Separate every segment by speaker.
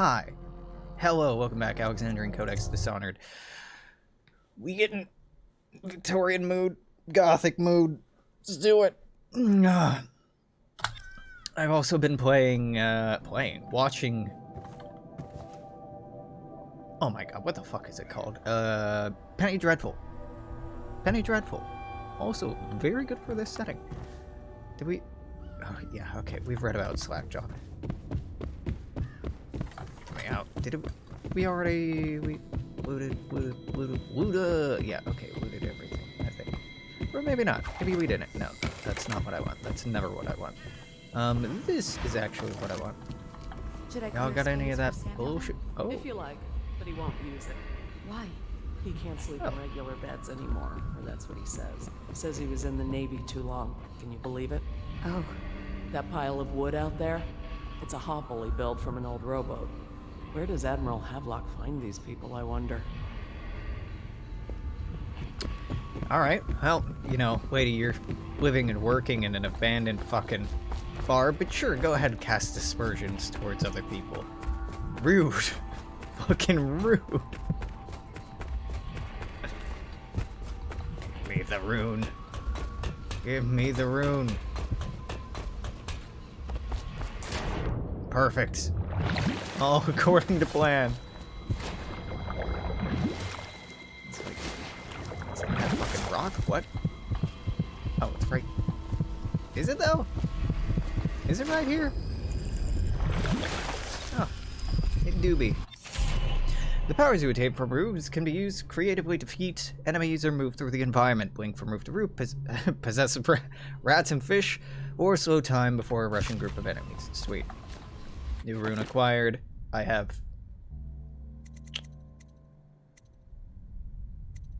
Speaker 1: Hi. Hello, welcome back, Alexandrian Codex Dishonored. We get in Victorian mood, Gothic mood. Let's do it. I've also been watching... Oh my god, what the fuck is it called? Penny Dreadful. Penny Dreadful. Also, very good for this setting. Did we... Oh, yeah, okay, we've read about Slackjaw. Out. We looted, yeah, okay, looted everything, I think. Or maybe not. Maybe we didn't. No, that's not what I want. That's never what I want. This is actually what I want. Y'all got any of that bullshit? Oh.
Speaker 2: If you like, but he won't use it.
Speaker 3: Why?
Speaker 2: He can't sleep in regular beds anymore, or that's what he says. Says he was in the Navy too long. Can you believe it?
Speaker 3: Oh.
Speaker 2: That pile of wood out there? It's a hovel he built from an old rowboat. Where does Admiral Havelock find these people, I wonder?
Speaker 1: Alright, well, you know, lady, you're living and working in an abandoned fucking bar, but sure, go ahead and cast aspersions towards other people. Rude. Fucking rude. Give me the rune. Give me the rune. Perfect. All according to plan. It's like that fucking rock? What? Oh, it's right. Is it though? Is it right here? Oh, it do be. The powers you attain from roofs can be used to creatively defeat enemies or move through the environment. Blink from roof to roof, possess rats and fish, or slow time before a rushing group of enemies. Sweet. New rune acquired. I have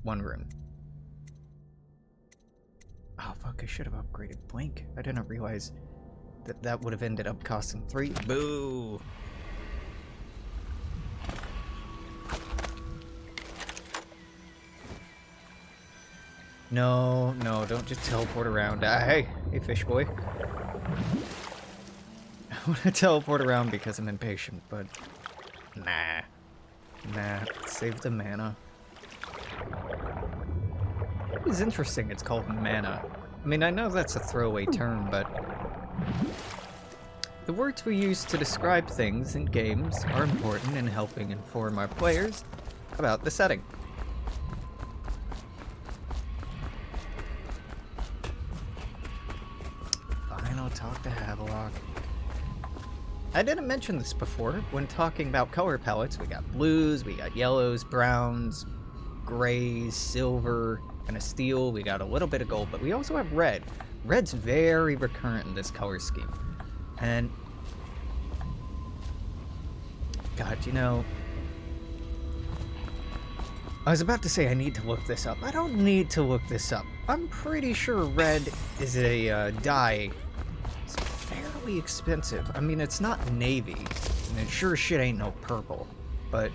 Speaker 1: one rune. Oh fuck, I should have upgraded Blink. I didn't realize that that would have ended up costing 3. Boo! No, no, don't just teleport around. Hey, fish boy. I want to teleport around because I'm impatient, but nah. Nah, save the mana. It is interesting it's called mana. I mean, I know that's a throwaway term, but the words we use to describe things in games are important in helping inform our players about the setting. Fine, I'll talk to Havelock. I didn't mention this before when talking about color palettes. We got blues, we got yellows, browns, grays, silver, and a steel. We got a little bit of gold, but we also have red. Red's very recurrent in this color scheme. And God, you know, I was about to say I need to look this up. I don't need to look this up. I'm pretty sure red is a dye. It's fairly expensive. I mean, it's not navy, and it sure shit ain't no purple, but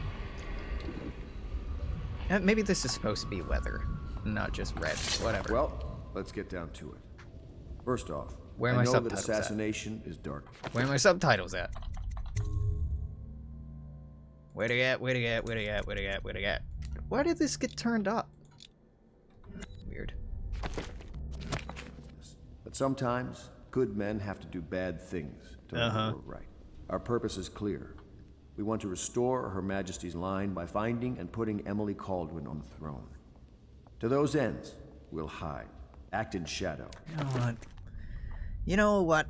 Speaker 1: maybe this is supposed to be leather, not just red. Whatever.
Speaker 4: Well, let's get down to it. First off,
Speaker 1: Where are
Speaker 4: I
Speaker 1: my
Speaker 4: know that
Speaker 1: subtitles
Speaker 4: assassination is dark.
Speaker 1: Where are my subtitles at? Where they at? Where they at? Where they at? Where they at? Where they at? Why did this get turned up? Weird.
Speaker 4: But sometimes, good men have to do bad things to make the world right. Our purpose is clear. We want to restore Her Majesty's line by finding and putting Emily Caldwin on the throne. To those ends, we'll hide, act in shadow.
Speaker 1: You know what? You know what?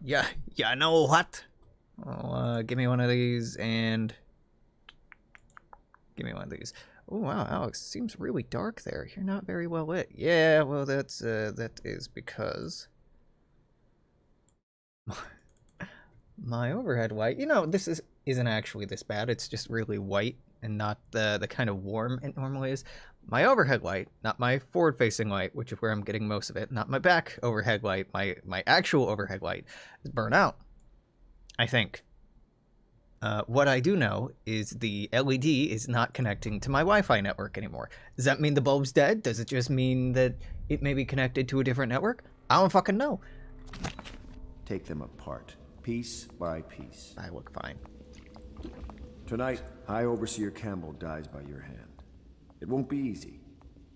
Speaker 1: Yeah, you know what? Well, give me one of these and give me one of these. Oh wow, Alex, it seems really dark there. You're not very well lit. Yeah, well that's that is because my overhead light. You know, this isn't actually this bad. It's just really white and not the kind of warm it normally is. My overhead light, not my forward-facing light, which is where I'm getting most of it, not my back overhead light, my actual overhead light is burnt out, I think. What I do know is the LED is not connecting to my Wi-Fi network anymore. Does that mean the bulb's dead? Does it just mean that it may be connected to a different network? I don't fucking know.
Speaker 4: Take them apart, piece by piece.
Speaker 1: I look fine.
Speaker 4: Tonight, High Overseer Campbell dies by your hand. It won't be easy.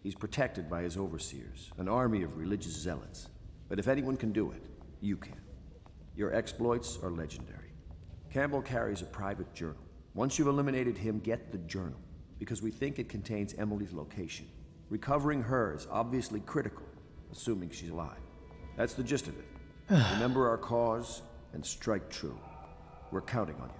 Speaker 4: He's protected by his overseers, an army of religious zealots. But if anyone can do it, you can. Your exploits are legendary. Campbell carries a private journal. Once you've eliminated him, get the journal, because we think it contains Emily's location. Recovering her is obviously critical, assuming she's alive. That's the gist of it. Remember our cause and strike true. We're counting on you.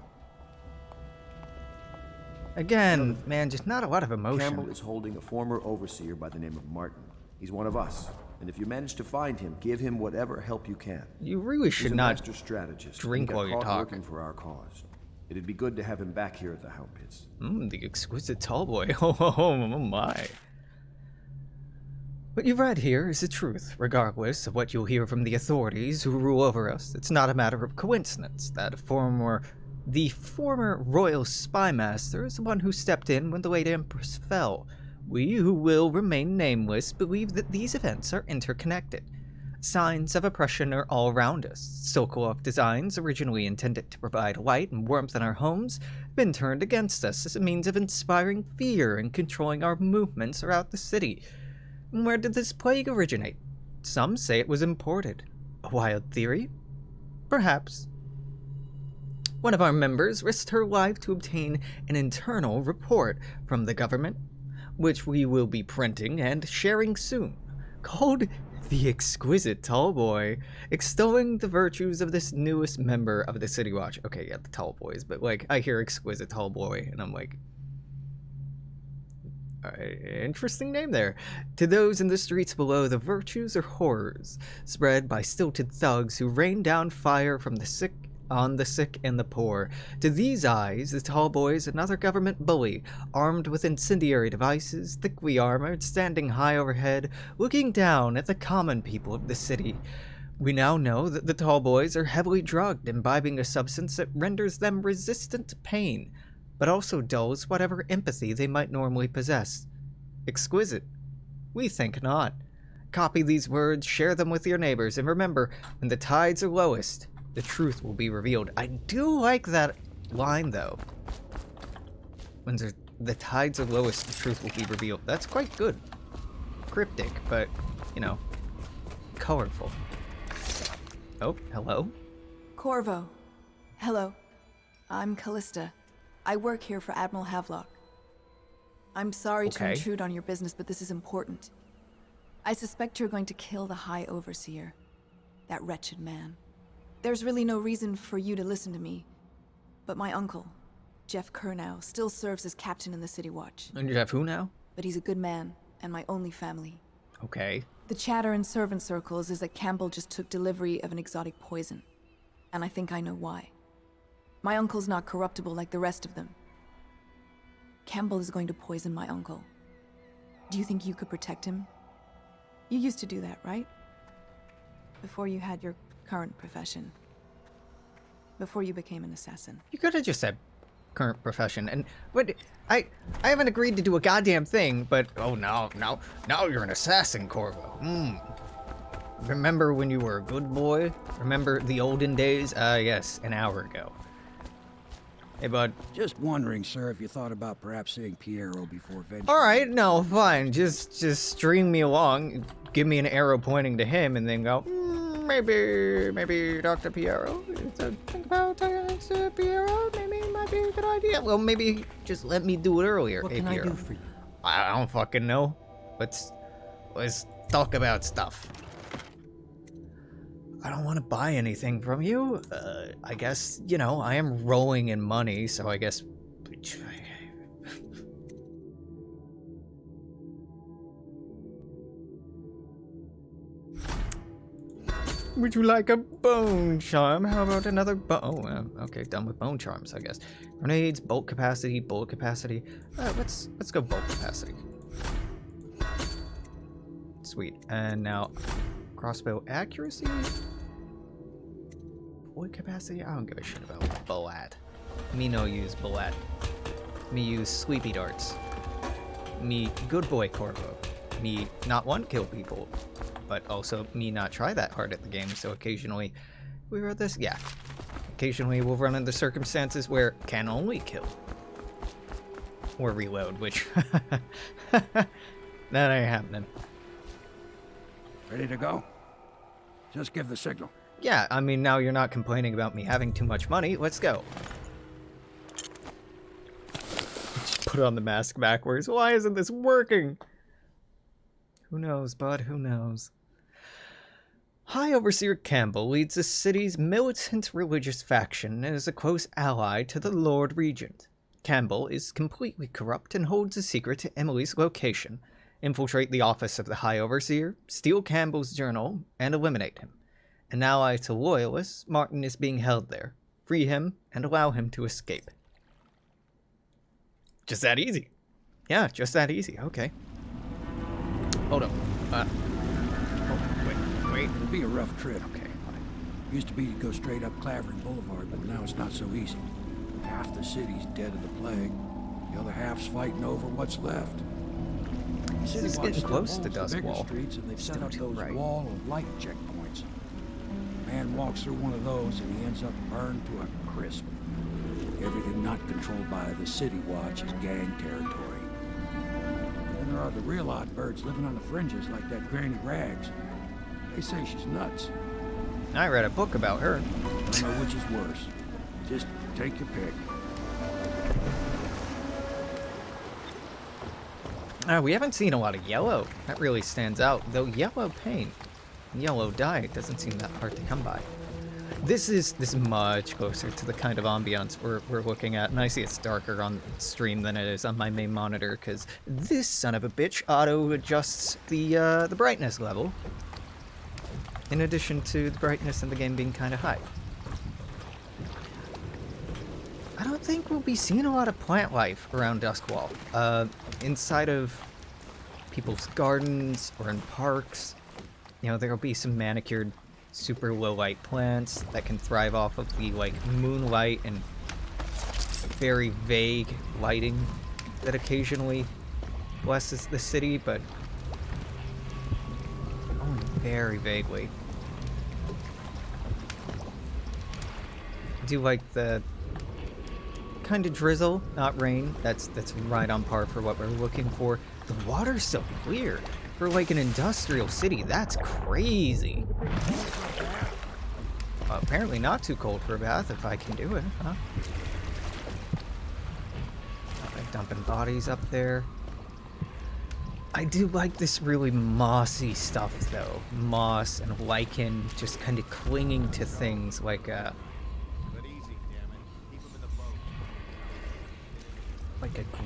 Speaker 1: Again, man, just not a lot of emotion.
Speaker 4: Campbell is holding a former overseer by the name of Martin. He's one of us, and if you manage to find him, give him whatever help you can.
Speaker 1: You really
Speaker 4: He's
Speaker 1: should
Speaker 4: a
Speaker 1: not
Speaker 4: master strategist.
Speaker 1: drink
Speaker 4: He got
Speaker 1: while you
Speaker 4: caught
Speaker 1: talk.
Speaker 4: working for our cause. It'd be good to have him back here at the Hound Pits.
Speaker 1: The exquisite tall boy. Oh my. What you've read here is the truth, regardless of what you'll hear from the authorities who rule over us. It's not a matter of coincidence that the former royal spy master is the one who stepped in when the late Empress fell. We, who will remain nameless, believe that these events are interconnected. Signs of oppression are all around us. Sokolov designs, originally intended to provide light and warmth in our homes, have been turned against us as a means of inspiring fear and controlling our movements throughout the city. Where did this plague originate? Some say it was imported. A wild theory? Perhaps. One of our members risked her life to obtain an internal report from the government, which we will be printing and sharing soon, called The Exquisite Tall Boy, extolling the virtues of this newest member of the City Watch. Okay, yeah, the Tall Boys, but like, I hear Exquisite Tall Boy, and I'm like, interesting name there. To those in the streets below, the virtues are horrors, spread by stilted thugs who rain down fire from the sick on the sick and the poor. To these eyes, the Tall Boy is another government bully, armed with incendiary devices, thickly armored, standing high overhead, looking down at the common people of the city. We now know that the Tall Boys are heavily drugged, imbibing a substance that renders them resistant to pain, but also dulls whatever empathy they might normally possess. Exquisite? We think not. Copy these words, share them with your neighbors, and remember, when the tides are lowest, the truth will be revealed. I do like that line, though. When the tides are lowest, the truth will be revealed. That's quite good. Cryptic, but, you know, colorful. Oh, hello?
Speaker 3: Corvo. Hello. I'm Callista. I work here for Admiral Havelock. I'm sorry to intrude on your business, but this is important. I suspect you're going to kill the High Overseer. That wretched man. There's really no reason for you to listen to me, but my uncle, Jeff Kernow, still serves as captain in the City Watch.
Speaker 1: And Jeff who now?
Speaker 3: But he's a good man, and my only family.
Speaker 1: Okay.
Speaker 3: The chatter in servant circles is that Campbell just took delivery of an exotic poison, and I think I know why. My uncle's not corruptible like the rest of them. Campbell is going to poison my uncle. Do you think you could protect him? You used to do that, right? Before you had your current profession. Before you became an assassin.
Speaker 1: You could have just said current profession, and but I haven't agreed to do a goddamn thing, but oh no, now you're an assassin, Corvo. Remember when you were a good boy? Remember the olden days? Yes, an hour ago. Hey, bud.
Speaker 5: Just wondering, sir, if you thought about perhaps seeing Piero before venturing.
Speaker 1: All right, no, fine. Just string me along. Give me an arrow pointing to him, and then go. Maybe Dr. Piero. Think about Piero. Maybe it might be a good idea. Well, maybe just let me do it earlier.
Speaker 2: What
Speaker 1: hey,
Speaker 2: can I
Speaker 1: Piero.
Speaker 2: do for you?
Speaker 1: I don't fucking know. Let's talk about stuff. I don't want to buy anything from you. I guess, you know, I am rolling in money, so I guess... Would you like a bone charm? How about another okay, done with bone charms, I guess. Grenades, bolt capacity, bullet capacity. Let's go bolt capacity. Sweet. And now, crossbow accuracy? Bullet capacity? I don't give a shit about bullet. Me no use bullet. Me use sleepy darts. Me good boy Corvo. Me not want kill people. But also me not try that hard at the game, so occasionally we wrote this, yeah. Occasionally we'll run into circumstances where can only kill. or reload, which that ain't happening.
Speaker 5: Ready to go? Just give the signal.
Speaker 1: Yeah, I mean, now you're not complaining about me having too much money. Let's go. Just put on the mask backwards. Why isn't this working? Who knows, bud? Who knows? High Overseer Campbell leads the city's militant religious faction and is a close ally to the Lord Regent. Campbell is completely corrupt and holds a secret to Emily's location. Infiltrate the office of the High Overseer, steal Campbell's journal, and eliminate him. An ally to Loyalists, Martin is being held there. Free him and allow him to escape. Just that easy. Yeah, just that easy. Okay. Hold up. Wait.
Speaker 5: It'll be a rough trip.
Speaker 1: Okay.
Speaker 5: Used to be to go straight up Clavering Boulevard, but now it's not so easy. Half the city's dead of the plague. The other half's fighting over what's left.
Speaker 1: This is getting close to Duskwall.
Speaker 5: Streets, and they've set
Speaker 1: Still
Speaker 5: up
Speaker 1: too
Speaker 5: those
Speaker 1: bright.
Speaker 5: wall of light checkpoints. Man walks through one of those and he ends up burned to a crisp. Everything not controlled by the City Watch is gang territory. And there are the real odd birds living on the fringes like that Granny Rags. They say she's nuts.
Speaker 1: I read a book about her.
Speaker 5: Don't know which is worse. Just take your pick.
Speaker 1: We haven't seen a lot of yellow. That really stands out. Though yellow paint, yellow dye doesn't seem that hard to come by. This is much closer to the kind of ambiance we're looking at, and I see it's darker on stream than it is on my main monitor because this son of a bitch auto adjusts the brightness level. In addition to the brightness in the game being kind of high. I don't think we'll be seeing a lot of plant life around Duskwall. Inside of people's gardens or in parks, you know, there'll be some manicured, super low light plants that can thrive off of the like moonlight and very vague lighting that occasionally blesses the city, but only very vaguely. I do like the kind of drizzle, not rain. That's right on par for what we're looking for. The water's so clear. For like an industrial city, that's crazy. Apparently not too cold for a bath if I can do it, huh? Like dumping bodies up there. I do like this really mossy stuff though. Moss and lichen just kind of clinging to things like a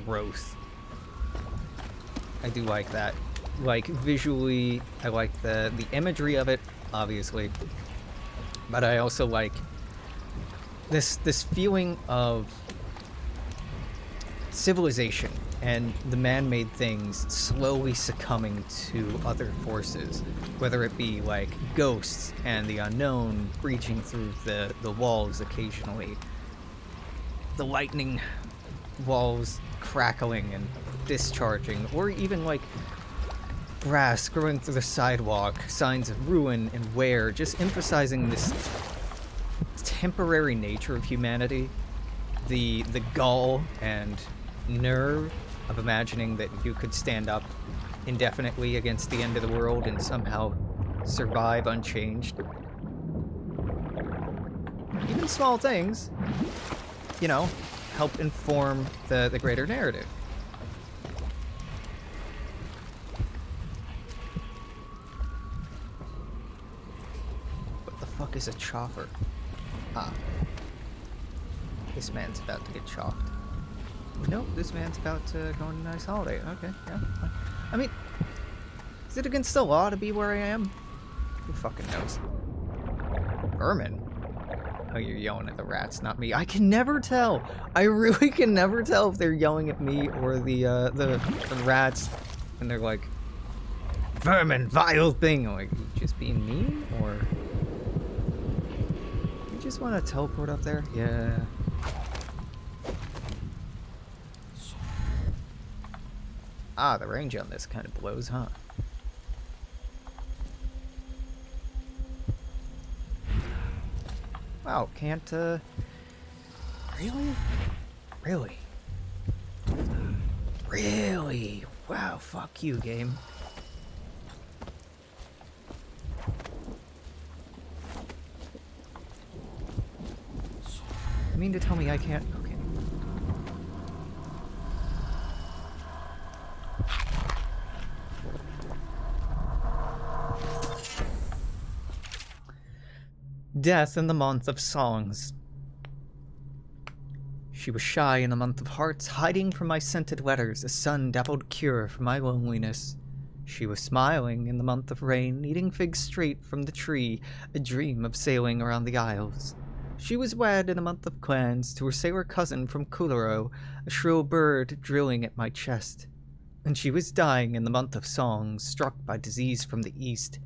Speaker 1: growth. I do like that. Like visually, I like the imagery of it, obviously. But I also like this feeling of civilization and the man-made things slowly succumbing to other forces, whether it be like ghosts and the unknown breaching through the walls occasionally, the lightning walls crackling and discharging, or even like grass growing through the sidewalk, signs of ruin and wear, just emphasizing this temporary nature of humanity, the gall and nerve of imagining that you could stand up indefinitely against the end of the world and somehow survive unchanged. Even small things, you know, help inform the greater narrative. What the fuck is a chopper? Ah. This man's about to get chopped. Nope, this man's about to go on a nice holiday. Okay, yeah. I mean, is it against the law to be where I am? Who fucking knows? Vermin? Oh, you're yelling at the rats, not me. I can never tell. I really can never tell if they're yelling at me or the rats, and they're like, "Vermin, vile thing!" I'm like, just being mean, or you just want to teleport up there? Yeah. Ah, the range on this kind of blows, huh? Wow, can't, really? Really? Really? Wow, fuck you, game. You mean to tell me I can't? Okay. Death in the month of songs. She was shy in the month of hearts, hiding from my scented letters, a sun-dappled cure for my loneliness. She was smiling in the month of rain, eating figs straight from the tree, a dream of sailing around the isles. She was wed in the month of clans to her sailor cousin from Kularo, a shrill bird drilling at my chest. And she was dying in the month of songs, struck by disease from the east,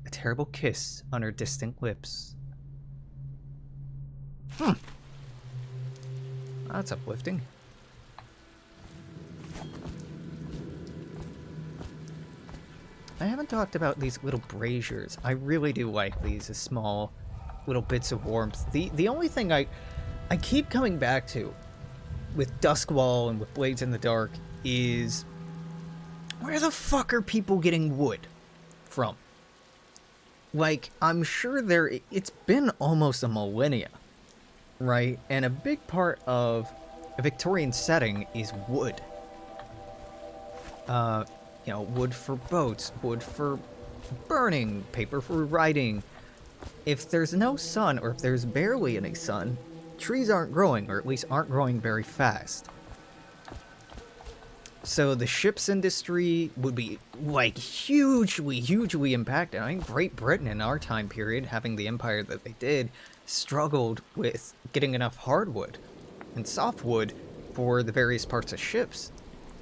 Speaker 1: a terrible kiss on her distant lips. That's uplifting. I haven't talked about these little braziers. I really do like these as small little bits of warmth. The only thing I keep coming back to with Duskwall and with Blades in the Dark is where the fuck are people getting wood from? Like, I'm sure it's been almost a millennia, right? And a big part of a Victorian setting is wood. You know, wood for boats, wood for burning, paper for writing. If there's no sun, or if there's barely any sun, trees aren't growing, or at least aren't growing very fast. So the ships industry would be, like, hugely impacted. I think Great Britain in our time period, having the empire that they did, struggled with getting enough hardwood and softwood for the various parts of ships.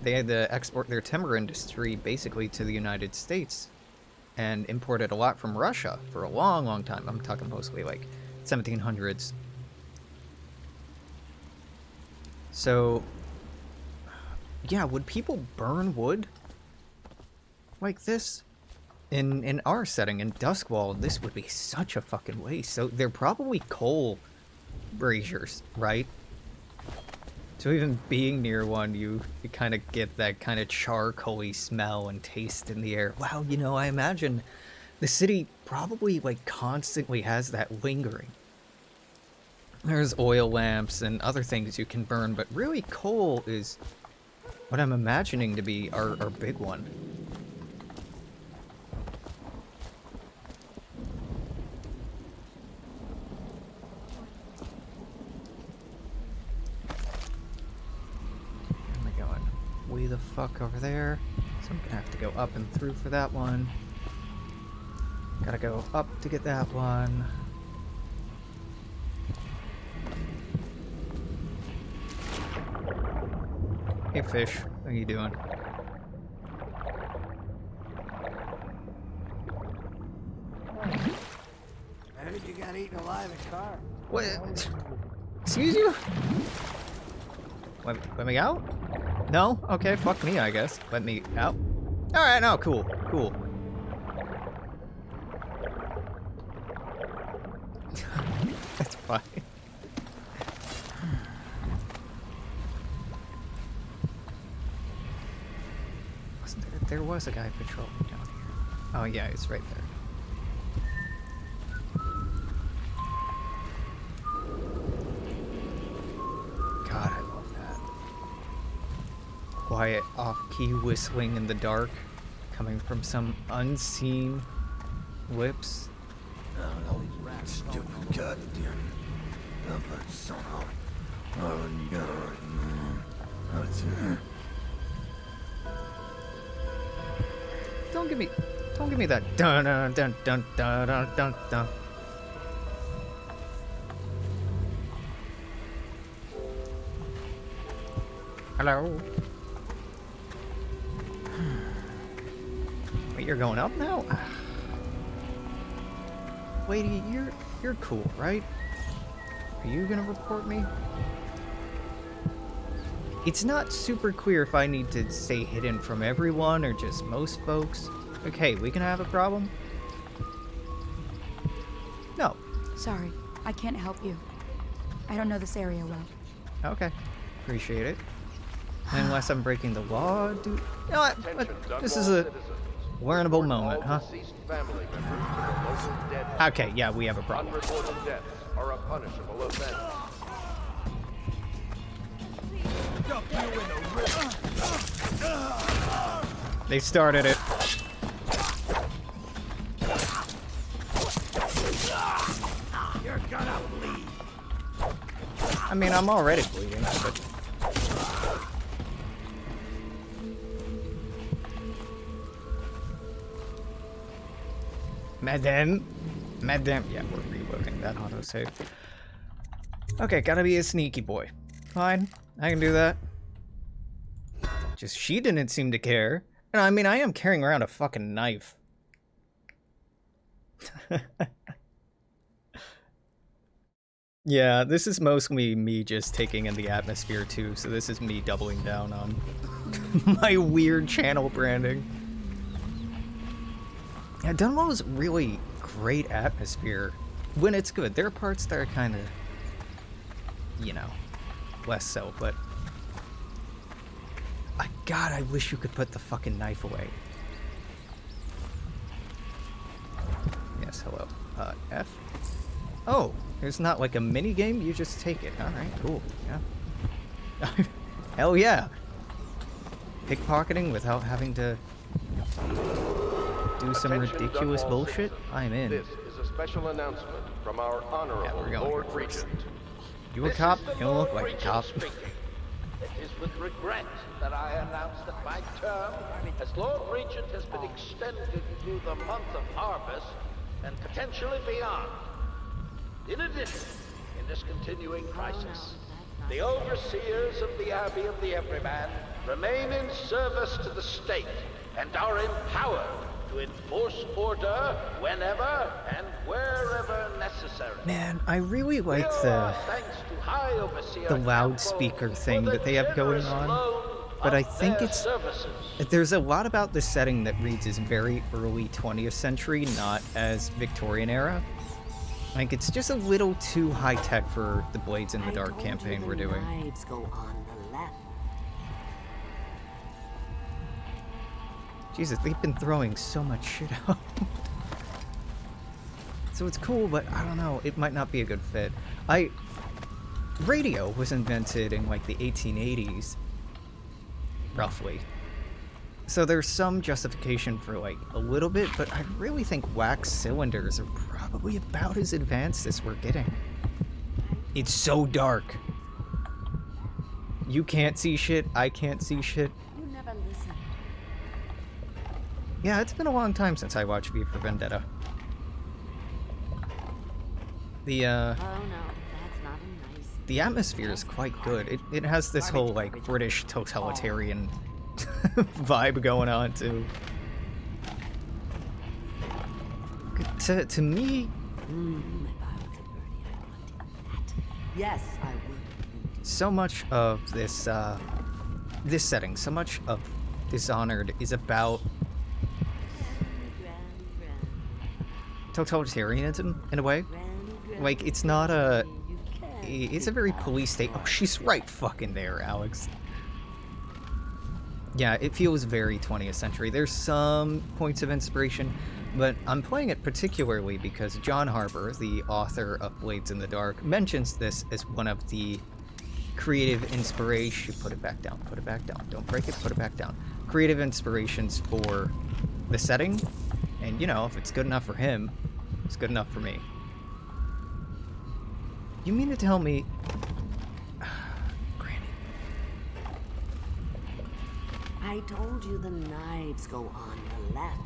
Speaker 1: They had to export their timber industry basically to the United States and imported a lot from Russia for a long time. I'm talking mostly like 1700s. So, yeah, would people burn wood like this? In our setting, in Duskwall, this would be such a fucking waste. So they're probably coal braziers, right? So even being near one, you kind of get that kind of charcoaly smell and taste in the air. Wow, you know, I imagine the city probably, like, constantly has that lingering. There's oil lamps and other things you can burn, but really coal is what I'm imagining to be our big one. Way the fuck over there. So I'm gonna have to go up and through for that one. Gotta go up to get that one. Hey fish, how you doing?
Speaker 6: I heard you got eaten alive in car.
Speaker 1: What? Excuse you? Let me out? No? Okay, fuck me, I guess. Let me out. Alright, no, cool. That's fine. There was a guy patrolling down here. Oh yeah, it's right there. God, I love that. Quiet, off-key whistling in the dark, coming from some unseen lips.
Speaker 6: Stupid goddamn.
Speaker 1: Don't give me that dun dun dun dun dun dun dun dun. Hello. Wait, you're going up now? Lady, you're cool, right? Are you gonna report me? It's not super clear if I need to stay hidden from everyone or just most folks. Okay, we can have a problem? No.
Speaker 7: Sorry, I can't help you. I don't know this area well.
Speaker 1: Okay. Appreciate it. Unless I'm breaking the law, dude. You know what? This is a learnable moment, huh? Okay, yeah, we have a problem.
Speaker 7: Unreported deaths are a punishable offense.
Speaker 1: They started it.
Speaker 5: You're gonna bleed.
Speaker 1: I mean, I'm already bleeding, but... Madam. Yeah, we're reloading that autosave. Okay, gotta be a sneaky boy. Fine, I can do that. Just she didn't seem to care. And I mean, I am carrying around a fucking knife. Yeah, this is mostly me just taking in the atmosphere too, so this is me doubling down on my weird channel branding. Yeah, Dunwall's really great atmosphere when it's good. There are parts that are kind of, you know, less so, but... God, I wish you could put the fucking knife away. Yes, hello. F? Oh, there's not like a mini game, you just take it. Alright, cool, yeah. Hell yeah! Pickpocketing without having to do some ridiculous bullshit? I'm in.
Speaker 7: This is a special announcement from our honorable Lord Regent.
Speaker 1: You a cop? You don't look like a cop.
Speaker 8: It is with regret that I announce that my term as Lord Regent has been extended through the month of harvest and potentially beyond. In addition, in this continuing crisis, the overseers of the Abbey of the Everyman remain in service to the state and are empowered to enforce order whenever and wherever necessary.
Speaker 1: Man, I really like the loudspeaker thing that they have going on, but I think there's a lot about the setting that reads as very early 20th century, not as Victorian era. Like, it's just a little too high-tech for the Blades in the Dark campaign we're doing.
Speaker 9: Go on the left.
Speaker 1: Jesus, they've been throwing so much shit out. So it's cool, but I don't know, it might not be a good fit. Radio was invented in like the 1880s, roughly. So there's some justification for like a little bit, but I really think wax cylinders are probably about as advanced as we're getting. It's so dark. You can't see shit, I can't see shit.
Speaker 9: You never listen.
Speaker 1: Yeah, it's been a long time since I watched V for Vendetta.
Speaker 9: Oh no, that's not a nice.
Speaker 1: The atmosphere is quite good. It has this whole like British totalitarian vibe going on too. To me,
Speaker 9: If I was a birdie, I'd want that. Yes, I would.
Speaker 1: so much of this this setting, so much of Dishonored is about totalitarianism in a way. Like, it's not a... It's a very police state. Oh, she's right fucking there, Alex. Yeah, it feels very 20th century. There's some points of inspiration, but I'm playing it particularly because John Harper, the author of Blades in the Dark, mentions this as one of the creative inspiration... Put it back down, put it back down. Don't break it, put it back down. Creative inspirations for the setting, and, you know, if it's good enough for him, it's good enough for me. You mean to tell me... Granny.
Speaker 9: I told you the knives go on the left.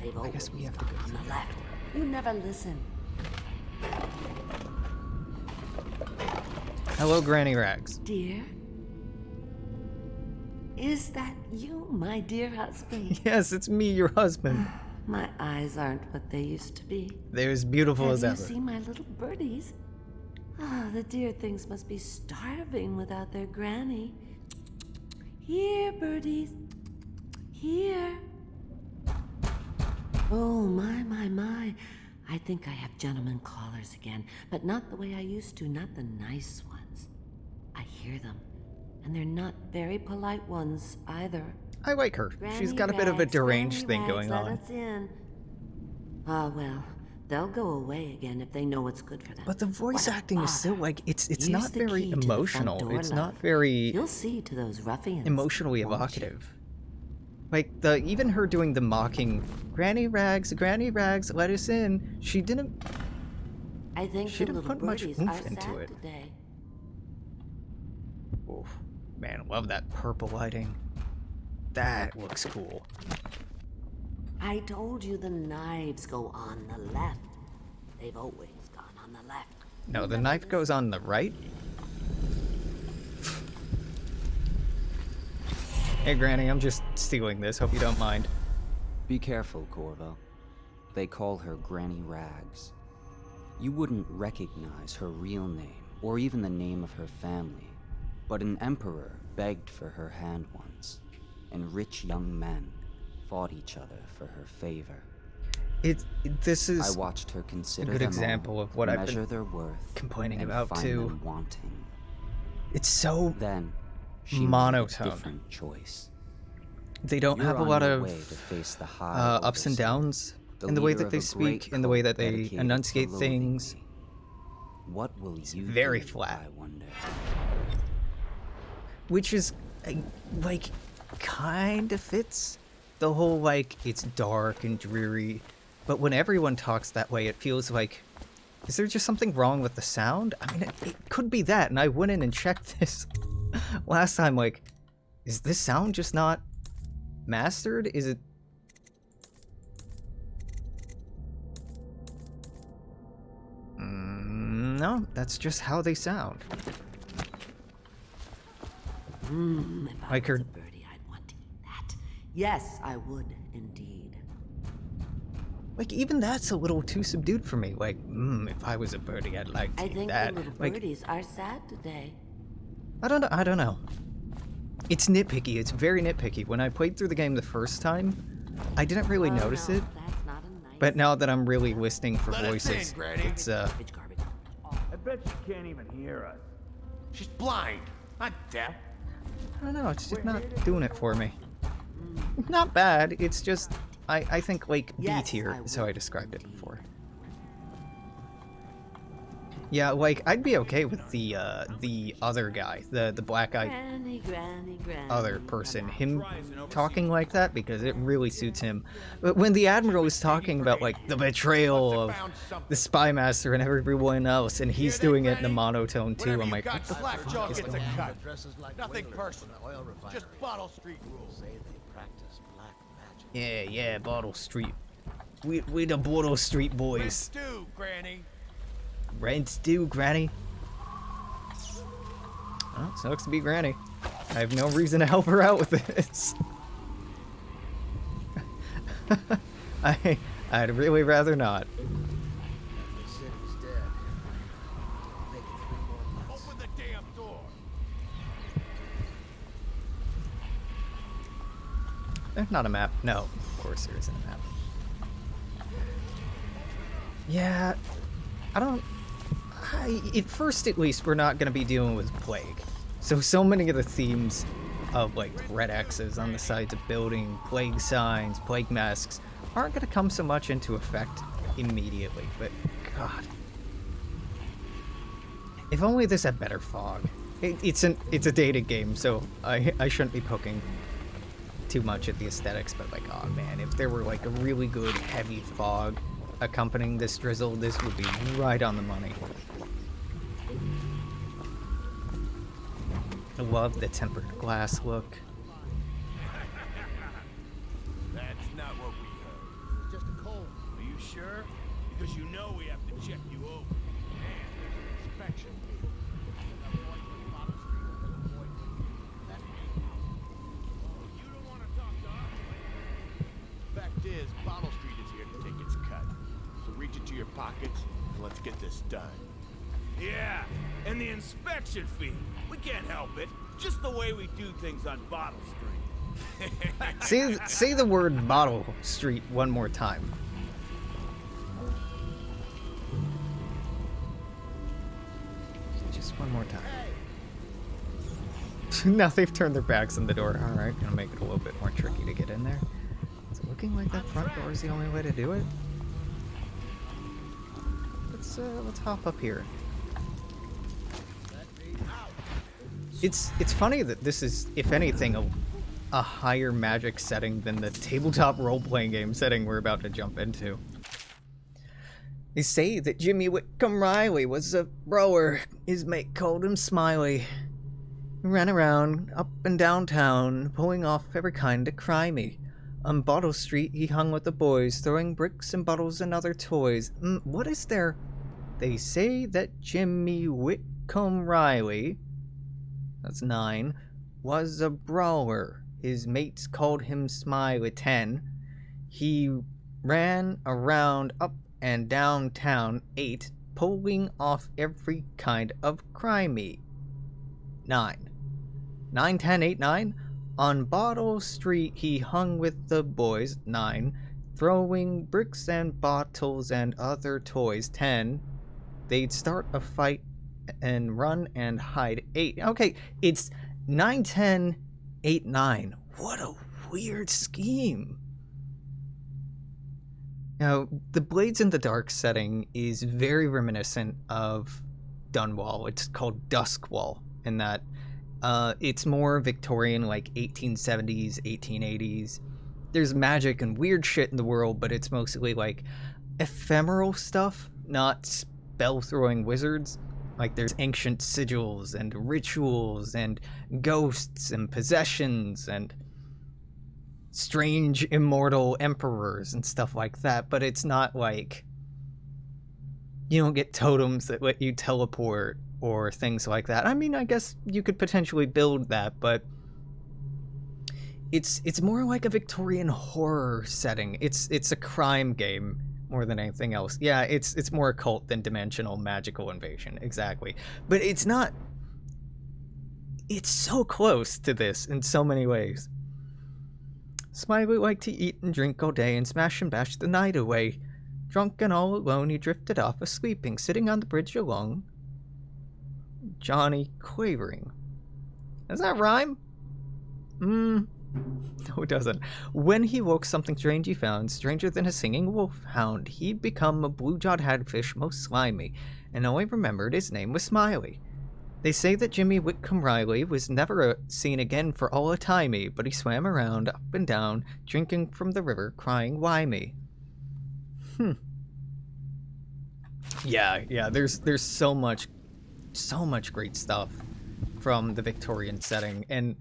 Speaker 9: They've
Speaker 1: I guess we
Speaker 9: always
Speaker 1: have to
Speaker 9: gone
Speaker 1: go
Speaker 9: on
Speaker 1: through
Speaker 9: the
Speaker 1: that
Speaker 9: left.
Speaker 1: door.
Speaker 9: You never listen.
Speaker 1: Hello, Granny Rags.
Speaker 9: Dear? Is that you, my dear husband?
Speaker 1: Yes, it's me, your husband.
Speaker 9: My eyes aren't what they used to be.
Speaker 1: They're as beautiful as
Speaker 9: Have
Speaker 1: ever.
Speaker 9: you seen my little birdies? Ah, the dear things must be starving without their granny. Here, birdies. Here. Oh, my. I think I have gentlemen callers again, but not the way I used to, not the nice ones. I hear them, And they're not very polite ones either.
Speaker 1: I like her. She's
Speaker 9: Granny
Speaker 1: got a bit of a
Speaker 9: Rags,
Speaker 1: deranged
Speaker 9: Granny
Speaker 1: thing going
Speaker 9: Rags,
Speaker 1: on.
Speaker 9: let us in. Ah, well, they'll go away again if they know what's good for them.
Speaker 1: But the voice
Speaker 9: What a
Speaker 1: acting is still
Speaker 9: bother.
Speaker 1: like it's
Speaker 9: Use
Speaker 1: not
Speaker 9: the
Speaker 1: very
Speaker 9: key to the front
Speaker 1: emotional.
Speaker 9: door,
Speaker 1: It's
Speaker 9: love.
Speaker 1: not very
Speaker 9: You'll see to those ruffians.
Speaker 1: emotionally
Speaker 9: won't you?
Speaker 1: evocative. Like even her doing the mocking Granny Rags, let us in. She didn't
Speaker 9: I think
Speaker 1: She
Speaker 9: the
Speaker 1: didn't
Speaker 9: little
Speaker 1: put much
Speaker 9: birdies
Speaker 1: oomph
Speaker 9: are
Speaker 1: into
Speaker 9: sad
Speaker 1: it.
Speaker 9: today.
Speaker 1: Oof. Man, love that purple lighting. That looks cool.
Speaker 9: I told you the knives go on the left. They've always gone on the left.
Speaker 1: No, the knife goes on the right. Hey, Granny, I'm just stealing this. Hope you don't mind.
Speaker 10: Be careful, Corvo. They call her Granny Rags. You wouldn't recognize her real name, or even the name of her family, but an emperor begged for her hand once, and rich young men fought each other for her favor.
Speaker 1: This is
Speaker 10: I watched her consider
Speaker 1: a good
Speaker 10: them
Speaker 1: example
Speaker 10: all,
Speaker 1: of what I've
Speaker 10: measure
Speaker 1: been
Speaker 10: their worth,
Speaker 1: complaining
Speaker 10: and
Speaker 1: about
Speaker 10: find
Speaker 1: too.
Speaker 10: them wanting.
Speaker 1: It's so
Speaker 10: Then she
Speaker 1: monotone.
Speaker 10: made a different choice.
Speaker 1: They don't
Speaker 10: You're
Speaker 1: have a
Speaker 10: on
Speaker 1: lot
Speaker 10: your
Speaker 1: of
Speaker 10: way to face the high
Speaker 1: ups and
Speaker 10: overseer,
Speaker 1: downs
Speaker 10: the
Speaker 1: in the way
Speaker 10: leader
Speaker 1: that
Speaker 10: of
Speaker 1: they
Speaker 10: a great
Speaker 1: speak, in the way
Speaker 10: cult
Speaker 1: that they
Speaker 10: dedicated to
Speaker 1: enunciate
Speaker 10: loathing
Speaker 1: things.
Speaker 10: me. What will you
Speaker 1: very
Speaker 10: do,
Speaker 1: flat.
Speaker 10: I wonder?
Speaker 1: Which is, like, kind of fits the whole, like, it's dark and dreary. But when everyone talks that way, it feels like, is there just something wrong with the sound? I mean, it could be that, and I went in and checked this last time, like, is this sound just not mastered? Is it... no, that's just how they sound.
Speaker 9: If I
Speaker 1: Like her-
Speaker 9: was a birdie, I'd want to eat that. Yes, I would indeed.
Speaker 1: Like, even that's a little too subdued for me. Like, if I was a birdie, I'd like to
Speaker 9: I
Speaker 1: eat
Speaker 9: think
Speaker 1: that.
Speaker 9: the little
Speaker 1: Like,
Speaker 9: birdies are sad today.
Speaker 1: I don't know. It's nitpicky. It's very nitpicky. When I played through the game the first time, I didn't really
Speaker 9: Oh,
Speaker 1: notice
Speaker 9: no,
Speaker 1: it.
Speaker 9: That's not a nice
Speaker 1: But now that I'm really listening for
Speaker 6: Let us in,
Speaker 1: voices,
Speaker 6: Granny.
Speaker 1: it's,
Speaker 9: garbage, garbage.
Speaker 11: I bet she can't even hear us.
Speaker 6: She's blind, not deaf.
Speaker 1: I don't know, it's just not doing it for me. Not bad, it's just, I think, like, B
Speaker 9: Yes,
Speaker 1: tier
Speaker 9: I
Speaker 1: is how I
Speaker 9: will
Speaker 1: described it before. Yeah, like, I'd be okay with the other guy, the black guy
Speaker 9: Granny.
Speaker 1: other person, him talking like that, because it really suits him. But when the Admiral is talking about, like, the betrayal of the Spy Master and everyone else, and he's doing it in a monotone too, I'm like, what the fuck is
Speaker 6: gets
Speaker 1: going
Speaker 6: a
Speaker 1: on?
Speaker 6: cut. Nothing personal. Just Bottle Street rules.
Speaker 1: Yeah, Bottle Street. We the Bottle Street boys.
Speaker 6: Stew, Granny.
Speaker 1: Rent stew, Granny. Oh, sucks to be Granny. I have no reason to help her out with this. I'd really rather not.
Speaker 6: The city's dead. Make it 3 more months. Open the damn door.
Speaker 1: There's not a map. No, of course there isn't a map. Yeah, at first at least, we're not going to be dealing with plague. So many of the themes of, like, red X's on the sides of building, plague signs, plague masks, aren't going to come so much into effect immediately, but god. If only this had better fog. It's a dated game, so I shouldn't be poking too much at the aesthetics, but, like, oh man, if there were, like, a really good heavy fog accompanying this drizzle, this would be right on the money. I love the tempered glass look.
Speaker 11: That's not what we heard.
Speaker 6: Just a cold.
Speaker 11: Are you sure? Because you know we have to check you over.
Speaker 6: Man, there's an inspection.
Speaker 11: You don't want to talk to us?
Speaker 6: Fact is, Bottle Street is here to take its cut. So reach into your pockets and let's get this done.
Speaker 11: Yeah, and the inspection fee. We can't help it. Just the way we do things on Bottle Street.
Speaker 1: Say the word Bottle Street one more time. Just one more time. Now they've turned their backs on the door. Alright, gonna make it a little bit more tricky to get in there. Is it looking like that front door is the only way to do it? Let's hop up here. It's funny that this is, if anything, a higher magic setting than the tabletop role-playing game setting we're about to jump into. They say that Jimmy Whitcomb Riley was a rower. His mate called him Smiley. He ran around up and down town, pulling off every kind of crimey. On Bottle Street, he hung with the boys, throwing bricks and bottles and other toys. What is there? They say that Jimmy Whitcomb Riley, that's 9, was a brawler. His mates called him Smiley. 10. He ran around up and down town. 8. Pulling off every kind of crimey. 9. 9, 10, 8, 9. On Bottle Street, he hung with the boys. 9. Throwing bricks and bottles and other toys. 10. They'd start a fight and run and hide. 8. Okay, it's 9, 10, 8, 9. What a weird scheme. Now, the Blades in the Dark setting is very reminiscent of Dunwall. It's called Duskwall, in that it's more Victorian, like 1870s, 1880s. There's magic and weird shit in the world, but it's mostly like ephemeral stuff, not spell-throwing wizards. Like there's ancient sigils and rituals and ghosts and possessions and strange immortal emperors and stuff like that, but it's not like you don't get totems that let you teleport or things like that. I mean, I guess you could potentially build that, but it's more like a Victorian horror setting. It's a crime game more than anything else. Yeah, it's more occult than dimensional magical invasion, exactly. But it's not. It's so close to this in so many ways. Smiley liked to eat and drink all day and smash and bash the night away. Drunk and all alone, he drifted off a-sleeping, sitting on the bridge along. Johnny quavering. Does that rhyme? No, it doesn't. When he woke, something strange he found, stranger than a singing wolfhound. He'd become a blue-jawed hagfish, most slimy, and all he remembered his name was Smiley. They say that Jimmy Whitcomb Riley was never seen again for all a timey, but he swam around, up and down, drinking from the river, crying, "Why me?" Yeah, there's so much great stuff from the Victorian setting, and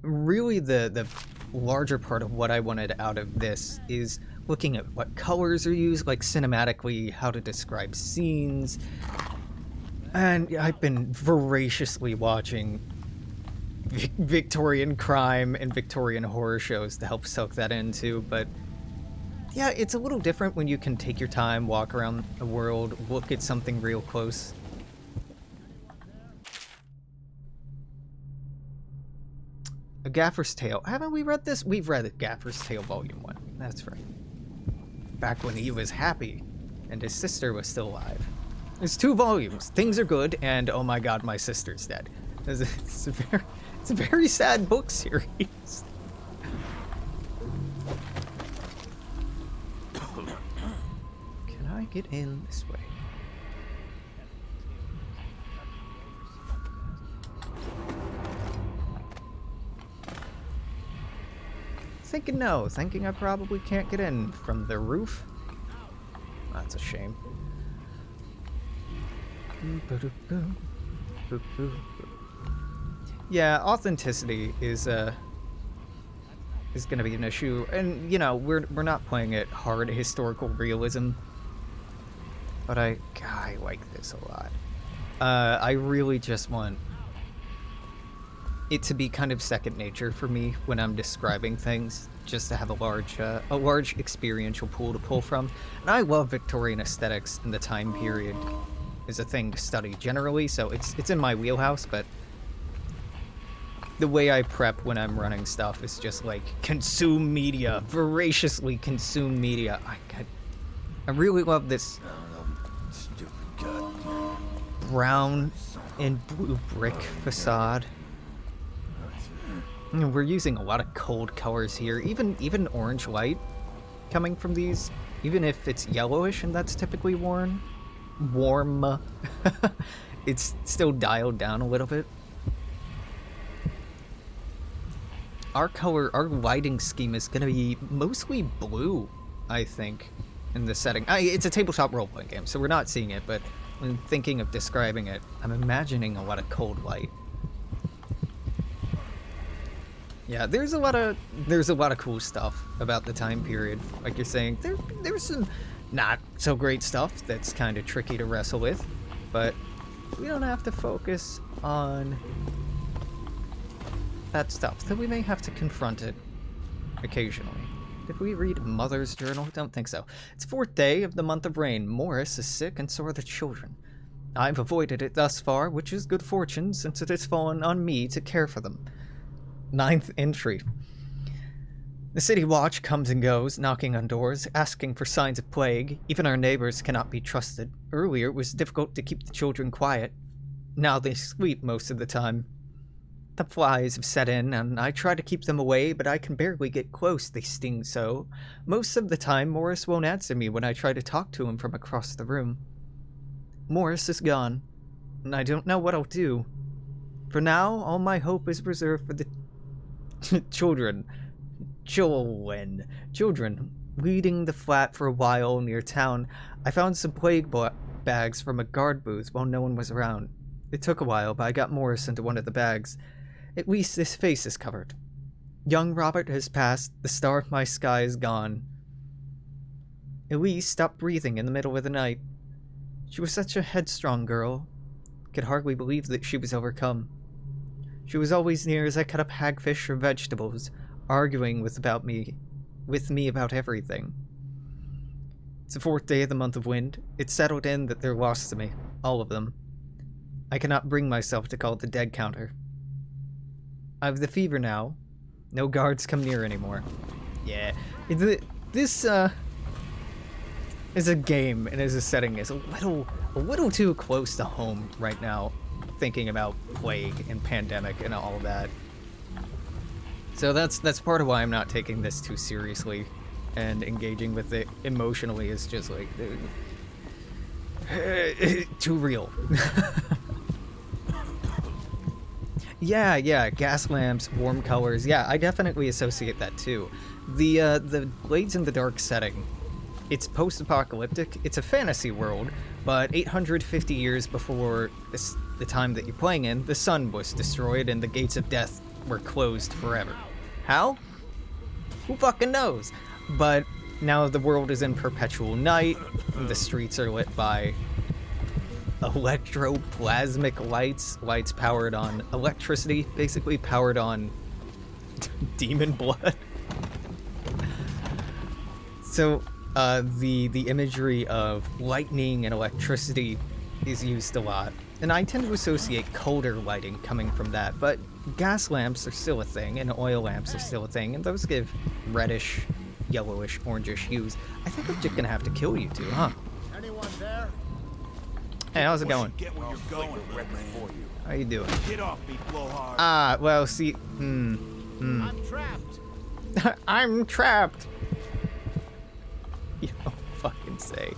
Speaker 1: really the larger part of what I wanted out of this is looking at what colors are used, like cinematically, how to describe scenes. And I've been voraciously watching Victorian crime and Victorian horror shows to help soak that into, but yeah, it's a little different when you can take your time, walk around the world, look at something real close. A Gaffer's Tale. Haven't we read this? We've read Gaffer's Tale Volume 1. That's right. Back when he was happy and his sister was still alive. There's 2 volumes. Things are good, and oh my god, my sister's dead. It's a very sad book series. Can I get in this way? Thinking no, thinking I probably can't get in from the roof. That's a shame. Yeah, authenticity is gonna be an issue, and you know we're not playing it hard historical realism, but I like this a lot. I really just want it to be kind of second nature for me when I'm describing things, just to have a large experiential pool to pull from. And I love Victorian aesthetics in the time period is a thing to study generally, so it's in my wheelhouse, but the way I prep when I'm running stuff is just like consume media, voraciously consume media. I really love this brown and blue brick facade. We're using a lot of cold colors here, even orange light coming from these, even if it's yellowish and that's typically warm, it's still dialed down a little bit. Our lighting scheme is going to be mostly blue, I think, in this setting. It's a tabletop role-playing game, so we're not seeing it, but when thinking of describing it, I'm imagining a lot of cold light. Yeah, there's a lot of cool stuff about the time period. Like you're saying, there's some not so great stuff that's kind of tricky to wrestle with, but we don't have to focus on that stuff, though we may have to confront it occasionally. Did we read Mother's Journal? Don't think so. It's 4th day of the month of rain. Morris is sick and so are the children. I've avoided it thus far, which is good fortune since it has fallen on me to care for them. 9th entry. The city watch comes and goes, knocking on doors, asking for signs of plague. Even our neighbors cannot be trusted. Earlier it was difficult to keep the children quiet. Now they sleep most of the time. The flies have set in, and I try to keep them away, but I can barely get close, they sting so. Most of the time, Morris won't answer me when I try to talk to him from across the room. Morris is gone, and I don't know what I'll do. For now, all my hope is reserved for the children. Weeding the flat for a while near town, I found some plague bags from a guard booth while no one was around. It took a while, but I got Morris into one of the bags. At least his face is covered. Young Robert has passed, the star of my sky is gone. Elise stopped breathing in the middle of the night. She was such a headstrong girl. Could hardly believe that she was overcome. She was always near as I cut up hagfish or vegetables, arguing with me about everything. It's the 4th day of the month of wind. It settled in that they're lost to me, all of them. I cannot bring myself to call it the dead counter. I have the fever now. No guards come near anymore. Yeah. This as a game and as a setting is a little too close to home right now, thinking about plague and pandemic and all that. So that's part of why I'm not taking this too seriously and engaging with it emotionally is just like too real. Yeah, gas lamps, warm colors. Yeah, I definitely associate that too. The Blades in the Dark setting, it's post-apocalyptic. It's a fantasy world, but 850 years before the time that you're playing in, the sun was destroyed and the gates of death were closed forever. How? Who fucking knows? But now the world is in perpetual night, and the streets are lit by electroplasmic lights powered on electricity, basically powered on demon blood. So the imagery of lightning and electricity is used a lot, and I tend to associate colder lighting coming from that, but gas lamps are still a thing, and oil lamps are still a thing, and those give reddish, yellowish, orangish hues. I think I'm just gonna have to kill you two, huh?
Speaker 6: Anyone there?
Speaker 1: Hey, how's it going?
Speaker 11: Get where you're going, little man.
Speaker 1: How you doing?
Speaker 11: Get off me, blowhard.
Speaker 1: Well, see,
Speaker 6: I'm trapped.
Speaker 1: I'm trapped. You don't fucking say.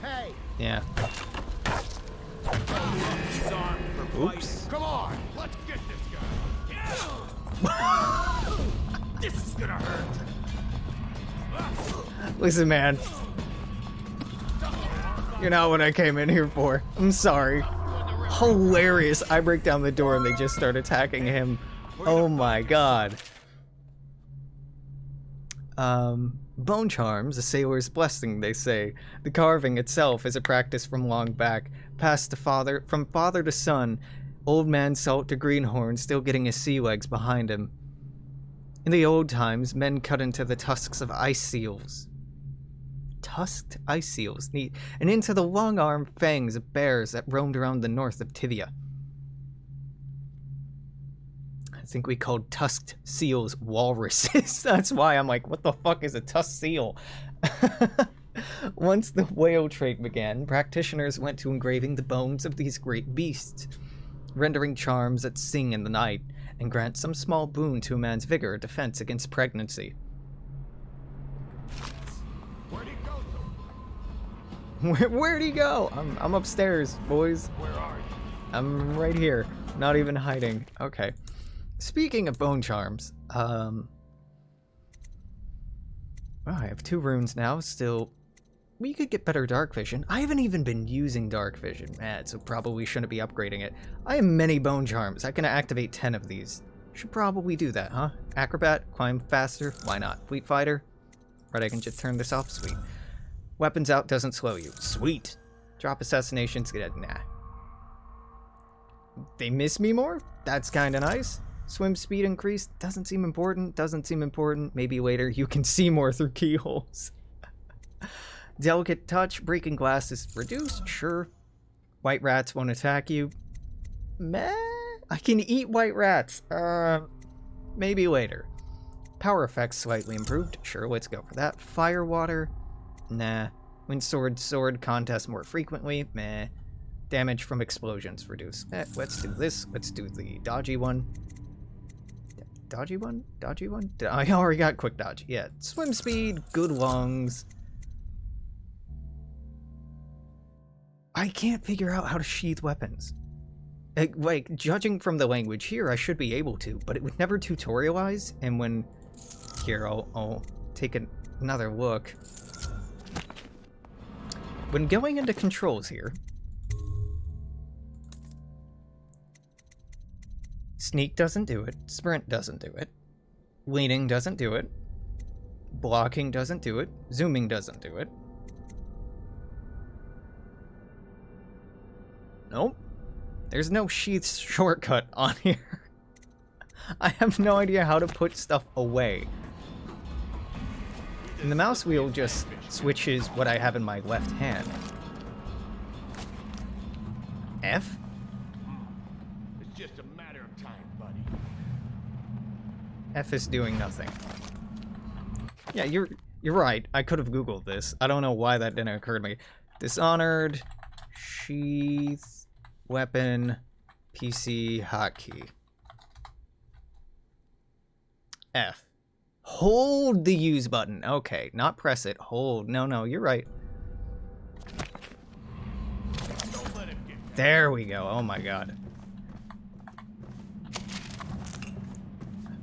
Speaker 6: Hey.
Speaker 1: Yeah.
Speaker 11: He's armed for
Speaker 1: Oops.
Speaker 6: Come on, let's get this guy.
Speaker 11: This is gonna hurt.
Speaker 1: Listen, man. You're not what I came in here for. I'm sorry. Hilarious. I break down the door and they just start attacking him. Oh my god. Bone charms, a sailor's blessing, they say. The carving itself is a practice from long back, passed from father to son, old man Salt to Greenhorn still getting his sea legs behind him. In the old times, men cut into the tusks of ice seals. Tusked ice seals, neat, and into the long-armed fangs of bears that roamed around the north of Tibia. I think we called tusked seals walruses. That's why I'm like, what the fuck is a tusked seal? Once the whale trade began, practitioners went to engraving the bones of these great beasts. rendering charms that sing in the night, and grant some small boon to a man's vigor or defense against pregnancy.
Speaker 6: Where'd he go to?
Speaker 1: Where'd he go? I'm upstairs, boys.
Speaker 6: Where are you?
Speaker 1: I'm right here. Not even hiding. Okay. Speaking of bone charms, well, I have 2 runes now. Still, we could get better dark vision. I haven't even been using dark vision, so probably shouldn't be upgrading it. I have many bone charms. I can activate 10 of these. Should probably do that, huh? Acrobat, climb faster. Why not? Fleet fighter. Right, I can just turn this off. Sweet. Weapons out doesn't slow you. Sweet. Drop assassinations. Nah. They miss me more? That's kind of nice. Swim speed increased. Doesn't seem important. Doesn't seem important. Maybe later you can see more through keyholes. Delicate touch. Breaking glass is reduced. Sure. White rats won't attack you. Meh. I can eat white rats. Maybe later. Power effects slightly improved. Sure, let's go for that. Fire water. Nah. Win sword contest more frequently. Meh. Damage from explosions reduced. Let's do this. Let's do the dodgy one. Dodgy one? Dodgy one? I already got quick dodge. Yeah. Swim speed, good lungs. I can't figure out how to sheath weapons. Like, judging from the language here, I should be able to, but it would never tutorialize, and when... Here, I'll take another look. When going into controls here... Sneak doesn't do it. Sprint doesn't do it. Leaning doesn't do it. Blocking doesn't do it. Zooming doesn't do it. Nope. There's no sheath shortcut on here. I have no idea how to put stuff away. And the mouse wheel just switches what I have in my left hand. F?
Speaker 6: It's just a matter of time, buddy.
Speaker 1: F is doing nothing. Yeah, you're right. I could have Googled this. I don't know why that didn't occur to me. Dishonored, sheath, weapon, PC, hotkey. F. Hold the use button. Okay, not press it. Hold. No, you're right. There we go. Oh my god.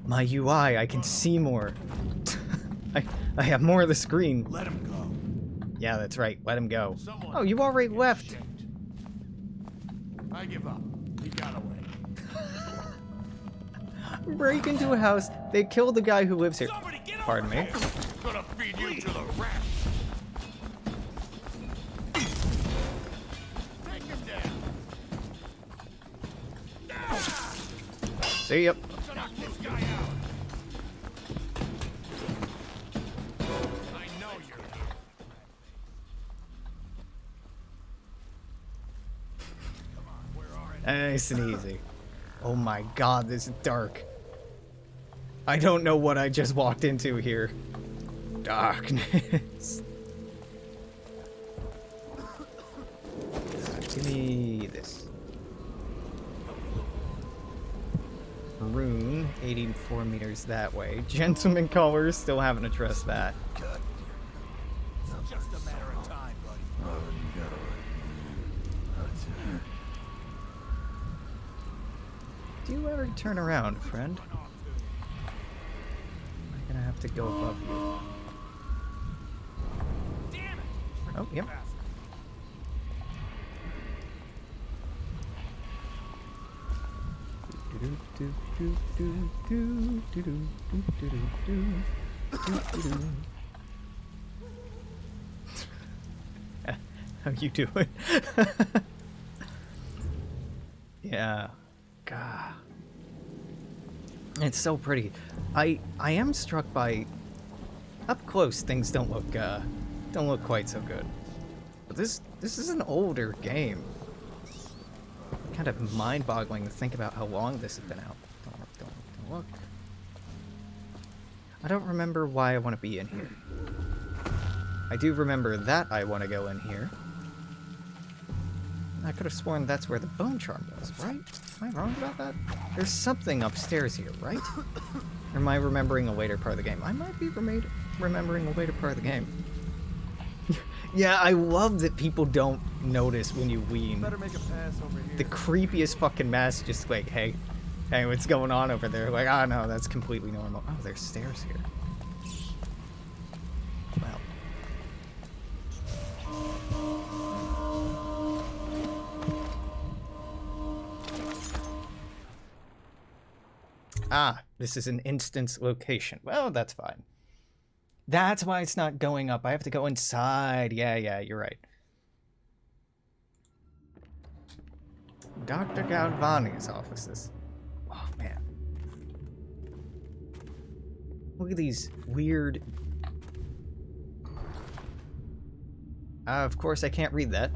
Speaker 1: My UI, I can see more. I have more of the screen.
Speaker 6: Let him go.
Speaker 1: Yeah, that's right. Let him go. Oh, you already left.
Speaker 6: I give up. He got away.
Speaker 1: Break into a house. They killed the guy who lives here. Pardon me.
Speaker 6: Gonna feed you to the rats. Take him down.
Speaker 1: See ya.
Speaker 6: Knock this guy out. I know you're here. Come on, where are you?
Speaker 1: Nice and easy. Oh my god, this is dark. I don't know what I just walked into here. Darkness. Give me this. Rune, 84 meters that way. Gentleman colors, still haven't addressed that.
Speaker 6: It's just a matter of time, buddy.
Speaker 1: Do you ever turn around, friend? I'm gonna have to go above you. Oh, yep. How you doing? Yeah. God. It's so pretty. I am struck by up close things don't look quite so good. But this is an older game. Kind of mind-boggling to think about how long this has been out. Don't look. I don't remember why I want to be in here. I do remember that I want to go in here. I could have sworn that's where the bone charm was, right? Am I wrong about that? There's something upstairs here, right? Or am I remembering a later part of the game? I might be remembering a later part of the game. Yeah, I love that people don't notice when you wean.
Speaker 12: Better make a pass over here.
Speaker 1: The creepiest fucking mess, just like, hey, what's going on over there? Like, oh no, that's completely normal. Oh, there's stairs here. Well. Ah, this is an instance location. Well, that's fine. That's why it's not going up. I have to go inside. Yeah, you're right. Dr. Galvani's offices. Oh, man. Look at these weird... of course, I can't read that.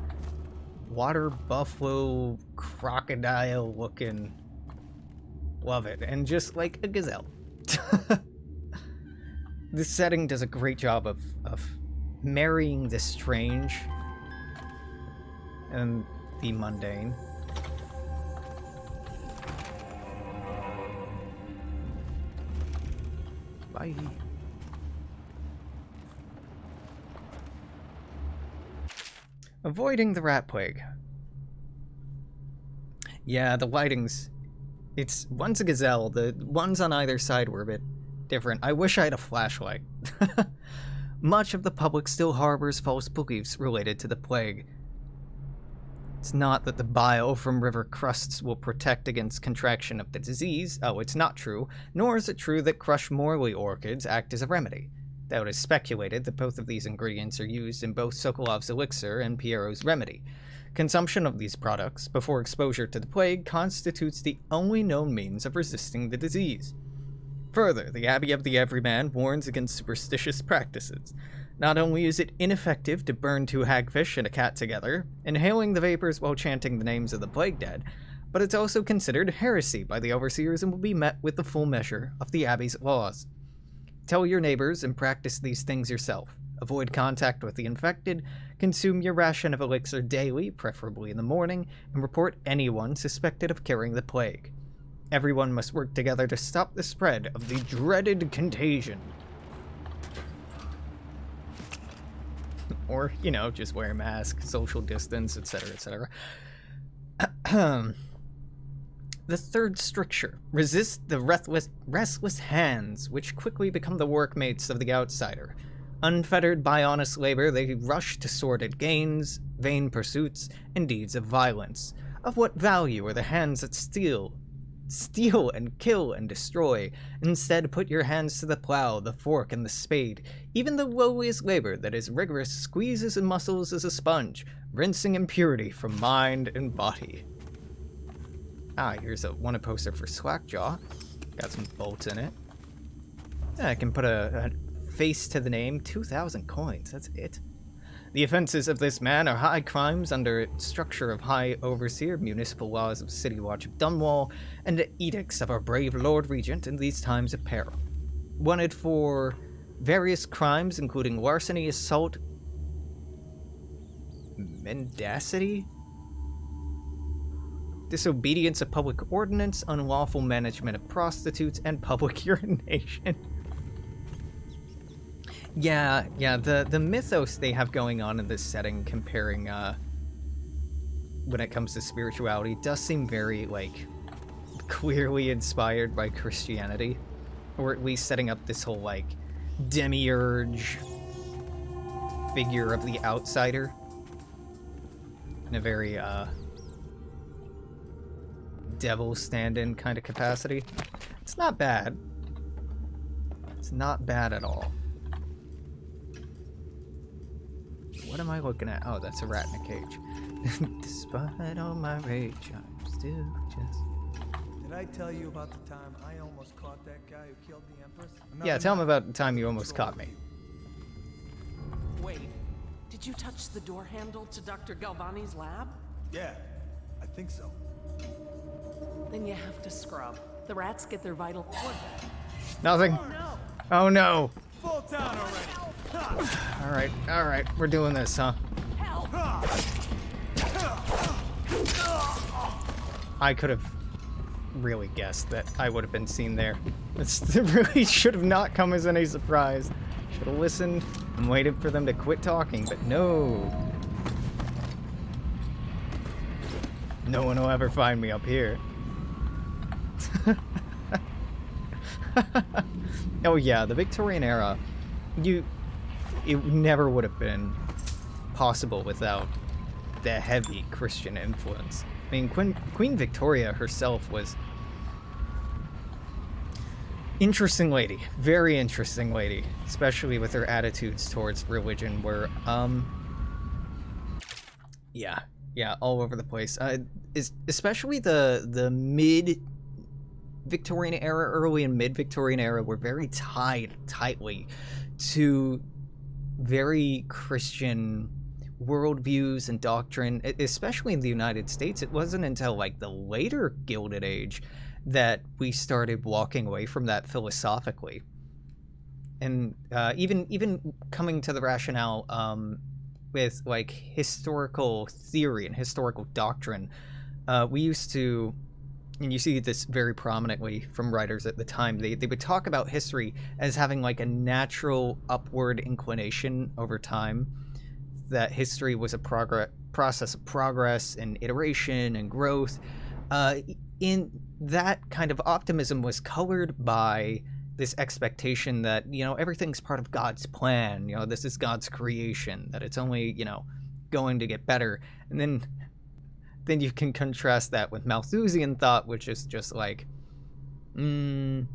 Speaker 1: Water buffalo crocodile looking... Love it. And just like a gazelle. This setting does a great job of marrying the strange and the mundane. Bye. Avoiding the rat plague. Yeah, the lighting's... It's... One's a gazelle, the ones on either side were a bit different. I wish I had a flashlight. Much of the public still harbors false beliefs related to the plague. It's not that the bile from river crusts will protect against contraction of the disease. Oh, it's not true. Nor is it true that crushed morley orchids act as a remedy. Though it is speculated that both of these ingredients are used in both Sokolov's elixir and Pierrot's remedy. Consumption of these products, before exposure to the plague, constitutes the only known means of resisting the disease. Further, the Abbey of the Everyman warns against superstitious practices. Not only is it ineffective to burn 2 hagfish and a cat together, inhaling the vapors while chanting the names of the plague dead, but it's also considered heresy by the overseers and will be met with the full measure of the Abbey's laws. Tell your neighbors and practice these things yourself. Avoid contact with the infected, consume your ration of elixir daily, preferably in the morning, and report anyone suspected of carrying the plague. Everyone must work together to stop the spread of the dreaded contagion. Or, you know, just wear a mask, social distance, etc., etc. The third stricture. Resist the restless hands, which quickly become the workmates of the outsider. Unfettered by honest labor, they rush to sordid gains, vain pursuits, and deeds of violence. Of what value are the hands that steal and kill and destroy? Instead, put your hands to the plow, the fork, and the spade. Even the lowliest labor that is rigorous squeezes and muscles as a sponge, rinsing impurity from mind and body. Ah, here's a wanted poster for Slackjaw. Got some bolts in it. Yeah, I can put a face to the name. 2,000 coins, that's it. The offenses of this man are high crimes under structure of High Overseer, municipal laws of City Watch of Dunwall, and edicts of our brave Lord Regent in these times of peril. Wanted for various crimes, including larceny, assault, mendacity, disobedience of public ordinance, unlawful management of prostitutes, and public urination. Yeah, the mythos they have going on in this setting comparing, when it comes to spirituality, does seem very, like, clearly inspired by Christianity. Or at least setting up this whole, like, demiurge figure of the outsider. In a very, devil stand-in kind of capacity. It's not bad. It's not bad at all. What am I looking at? Oh, that's a rat in a cage. Despite all my rage, I'm still just...
Speaker 12: Did I tell you about the time I almost caught that guy who killed the Empress?
Speaker 1: Yeah, tell him about the time you almost caught me.
Speaker 2: Wait, did you touch the door handle to Dr. Galvani's lab?
Speaker 12: Yeah, I think so.
Speaker 2: Then you have to scrub. The rats get their vital...
Speaker 1: Nothing.
Speaker 2: Oh no!
Speaker 1: Oh no!
Speaker 12: Fall down already!
Speaker 1: Alright, we're doing this, huh?
Speaker 2: Help!
Speaker 1: I could have really guessed that I would have been seen there. It really should have not come as any surprise. Should have listened and waited for them to quit talking, but no. No one will ever find me up here. Oh yeah, the Victorian era, it never would have been possible without the heavy Christian influence. I mean, Queen Victoria herself was interesting lady, very interesting lady, especially with her attitudes towards religion were, yeah, all over the place. Especially the mid-Victorian era, early and mid-Victorian era were very tied tightly to very Christian worldviews and doctrine, especially in the United States. It wasn't until like the later Gilded Age that we started walking away from that philosophically, and even coming to the rationale with like historical theory and historical doctrine. We used to, and you see this very prominently from writers at the time, they would talk about history as having like a natural upward inclination over time, that history was a process of progress and iteration and growth. In that kind of optimism was colored by this expectation that, you know, everything's part of God's plan, you know, this is God's creation, that it's only, you know, going to get better. And then you can contrast that with Malthusian thought, which is just like, the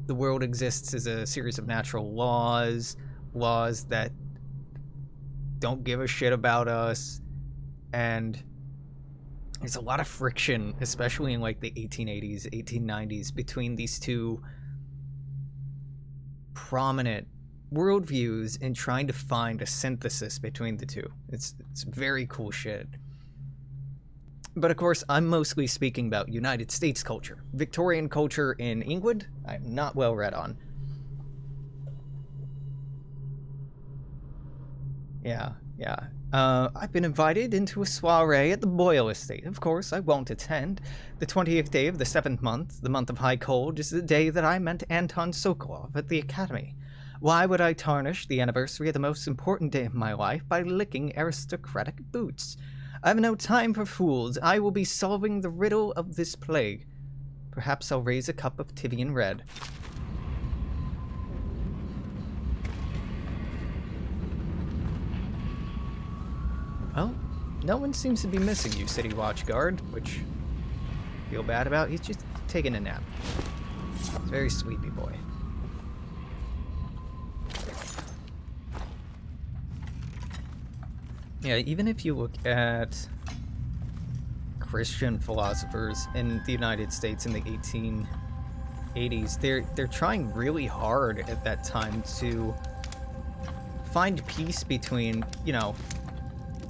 Speaker 1: world exists as a series of natural laws that don't give a shit about us, and there's a lot of friction, especially in like the 1880s, 1890s, between these two prominent worldviews and trying to find a synthesis between the two. It's very cool shit. But of course, I'm mostly speaking about United States culture. Victorian culture in England, I'm not well read on. Yeah. I've been invited into a soiree at the Boyle estate. Of course, I won't attend. The 20th day of the 7th month, the month of high cold, is the day that I met Anton Sokolov at the academy. Why would I tarnish the anniversary of the most important day of my life by licking aristocratic boots? I have no time for fools. I will be solving the riddle of this plague. Perhaps I'll raise a cup of Tivian Red. Well, no one seems to be missing you, City Watch Guard, which I feel bad about. He's just taking a nap. He's a very sleepy boy. Yeah, even if you look at Christian philosophers in the United States in the 1880s, they're trying really hard at that time to find peace between, you know,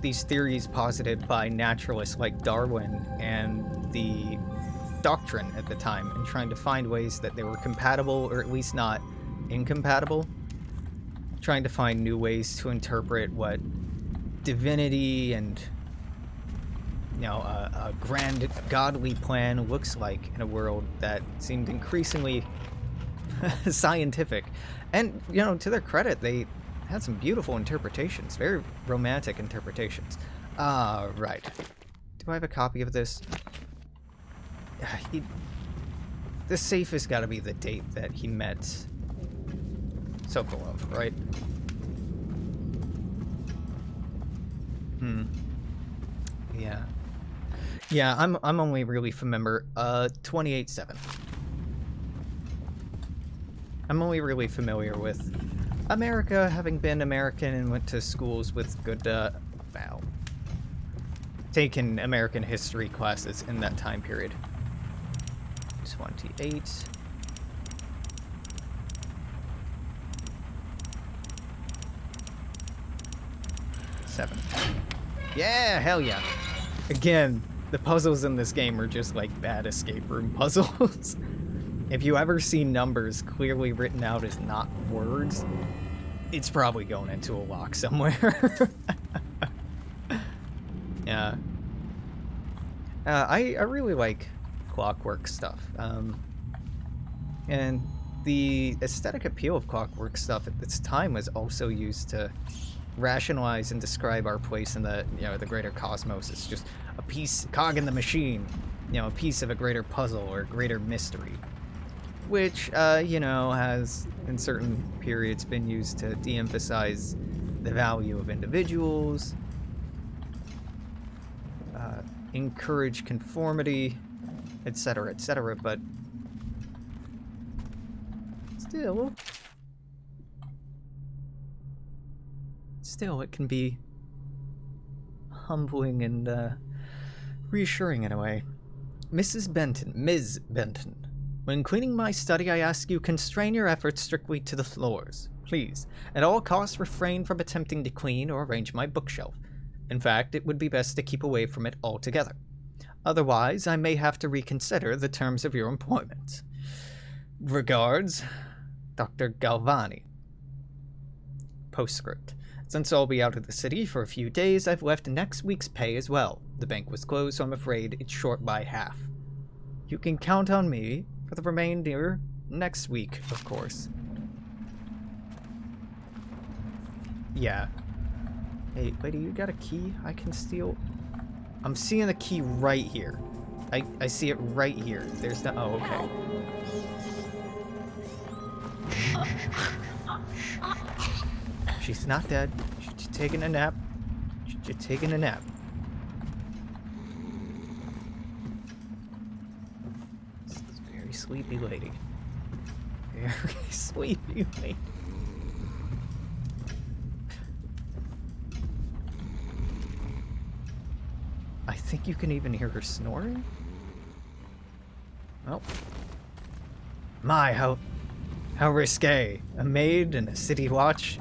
Speaker 1: these theories posited by naturalists like Darwin and the doctrine at the time, and trying to find ways that they were compatible, or at least not incompatible. Trying to find new ways to interpret what divinity and, you know, a grand godly plan looks like in a world that seemed increasingly scientific. And, you know, to their credit, they had some beautiful interpretations, very romantic interpretations. Right. Do I have a copy of this? The safest got to be the date that he met Sokolov, right? Yeah, I'm only really familiar. 28/7. I'm only really familiar with America, having been American and went to schools with good, taken American history classes in that time period. 28. Seven. Yeah, hell yeah. Again, the puzzles in this game are just like bad escape room puzzles. If you ever see numbers clearly written out as not words, it's probably going into a lock somewhere. Yeah. I really like Clockwork stuff. And the aesthetic appeal of Clockwork stuff at its time was also used to rationalize and describe our place in the, the greater cosmos. It's just a cog in the machine, a piece of a greater puzzle or greater mystery, which, has in certain periods been used to de-emphasize the value of individuals, encourage conformity, etc., etc., but still it can be humbling and reassuring in a way. Ms. Benton, when cleaning my study, I ask you constrain your efforts strictly to the floors. Please, at all costs refrain from attempting to clean or arrange my bookshelf. In fact, it would be best to keep away from it altogether. Otherwise, I may have to reconsider the terms of your employment. Regards, Dr. Galvani. Postscript. Since I'll be out of the city for a few days, I've left next week's pay as well. The bank was closed, so I'm afraid it's short by half. You can count on me for the remainder next week, of course. Yeah. Hey, lady, you got a key I can steal? I'm seeing the key right here. I see it right here. There's no... Oh, okay. She's not dead. She's just taking a nap. She's just taking a nap. This is a very sleepy lady. Very sleepy lady. I think you can even hear her snoring. Oh. My, how risque. A maid and a city watch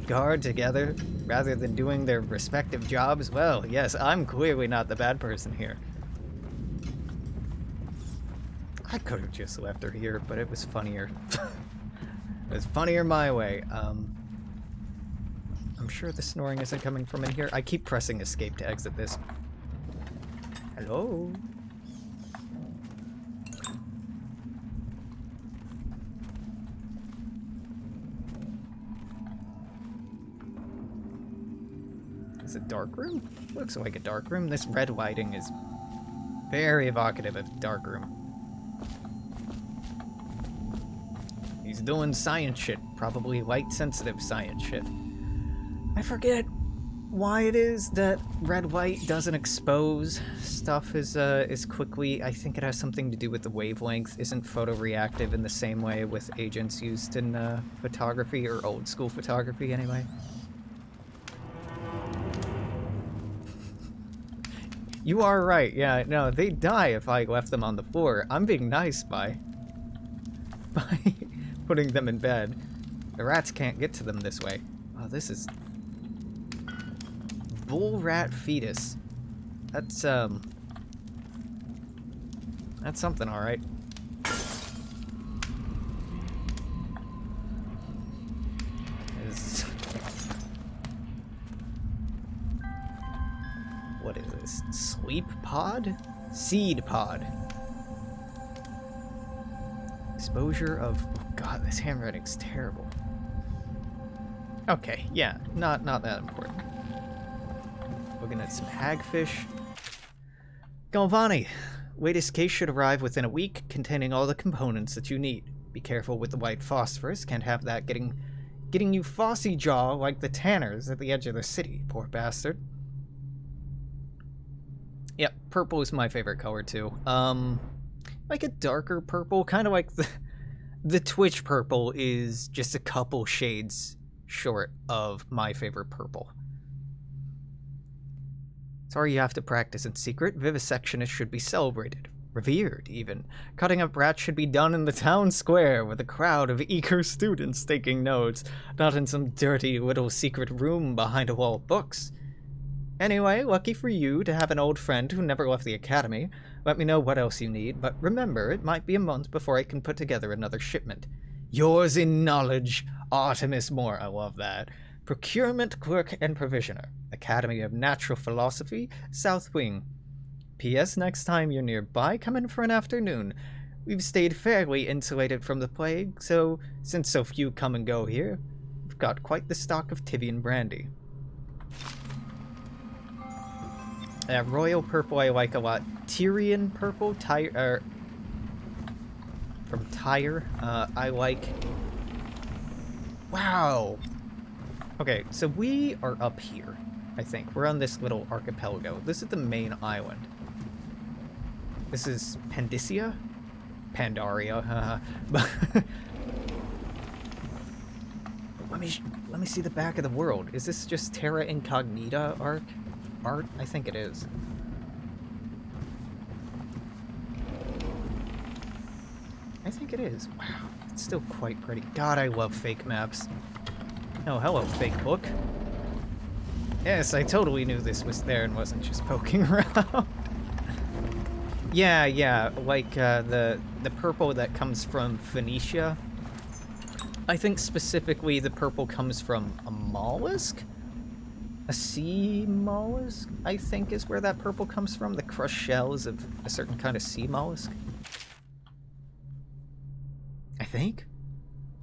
Speaker 1: guard together rather than doing their respective jobs. Well, yes, I'm clearly not the bad person here. I could have just left her here, but it was funnier. It was funnier my way. I'm sure the snoring isn't coming from in here. I keep pressing escape to exit this. Hello? Is it a dark room? Looks like a dark room. This red lighting is very evocative of dark room. He's doing science shit. Probably light-sensitive science shit. I forget why it is that red light doesn't expose stuff as quickly. I think it has something to do with the wavelength. Isn't photoreactive in the same way with agents used in photography, or old school photography anyway. You are right. Yeah, no, they'd die if I left them on the floor. I'm being nice by putting them in bed. The rats can't get to them this way. Oh, this is bull rat fetus. That's something, all right. What is this? Sleep pod? Seed pod. Exposure of... Oh god, this handwriting's terrible. Okay, yeah, not that important. Looking at some hagfish. Galvani, latest case should arrive within a week, containing all the components that you need. Be careful with the white phosphorus. Can't have that getting you phossy jaw like the tanners at the edge of the city. Poor bastard. Yep, purple is my favorite color too. Like a darker purple, kind of like the Twitch purple is just a couple shades short of my favorite purple. Sorry you have to practice in secret. Vivisectionists should be celebrated. Revered, even. Cutting up rats should be done in the town square with a crowd of eager students taking notes, not in some dirty little secret room behind a wall of books. Anyway, lucky for you to have an old friend who never left the academy. Let me know what else you need, but remember, it might be a month before I can put together another shipment. Yours in knowledge, Artemis Moore. I love that. Procurement Clerk and Provisioner. Academy of Natural Philosophy, South Wing. P.S. Next time you're nearby, come in for an afternoon. We've stayed fairly insulated from the plague, so since so few come and go here, we've got quite the stock of Tibian brandy. Royal purple I like a lot. Tyrian purple, from Tyre, I like. Wow. Okay, so we are up here, I think. We're on this little archipelago. This is the main island. This is Pandaria? Pandaria, let me see the back of the world. Is this just Terra Incognita art? I think it is. I think it is. Wow, it's still quite pretty. God, I love fake maps. Oh, hello, fake book. Yes, I totally knew this was there and wasn't just poking around. Yeah, like the purple that comes from Phoenicia. I think specifically the purple comes from a mollusk? A sea mollusk, I think, is where that purple comes from. The crushed shells of a certain kind of sea mollusk. I think?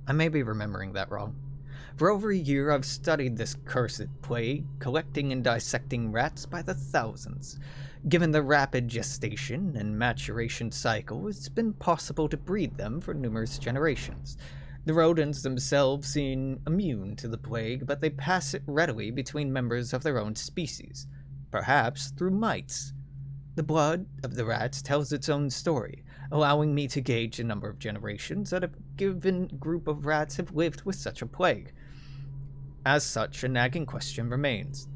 Speaker 1: I may be remembering that wrong. For over a year, I've studied this cursed plague, collecting and dissecting rats by the thousands. Given the rapid gestation and maturation cycle, it's been possible to breed them for numerous generations. The rodents themselves seem immune to the plague, but they pass it readily between members of their own species, perhaps through mites. The blood of the rats tells its own story, allowing me to gauge the number of generations that a given group of rats have lived with such a plague. As such, a nagging question remains.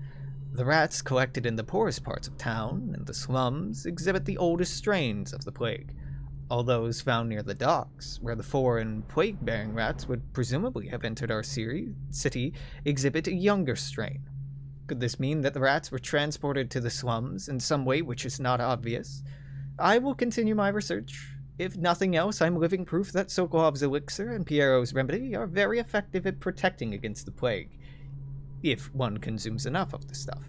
Speaker 1: The rats collected in the poorest parts of town and the slums exhibit the oldest strains of the plague, all those found near the docks, where the foreign plague-bearing rats would presumably have entered our city, exhibit a younger strain. Could this mean that the rats were transported to the slums in some way which is not obvious? I will continue my research. If nothing else, I'm living proof that Sokolov's elixir and Piero's remedy are very effective at protecting against the plague, if one consumes enough of the stuff.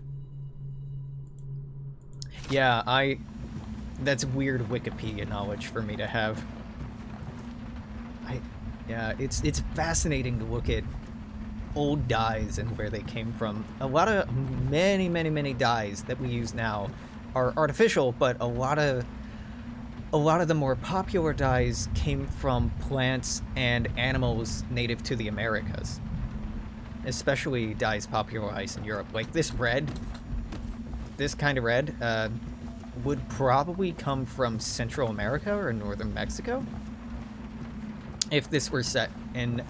Speaker 1: Yeah, that's weird Wikipedia knowledge for me to have. Yeah, it's fascinating to look at old dyes and where they came from. Many dyes that we use now are artificial, but a lot of the more popular dyes came from plants and animals native to the Americas, especially dyes popularized in Europe. Like this red, this kind of red, would probably come from Central America or northern Mexico if this were set in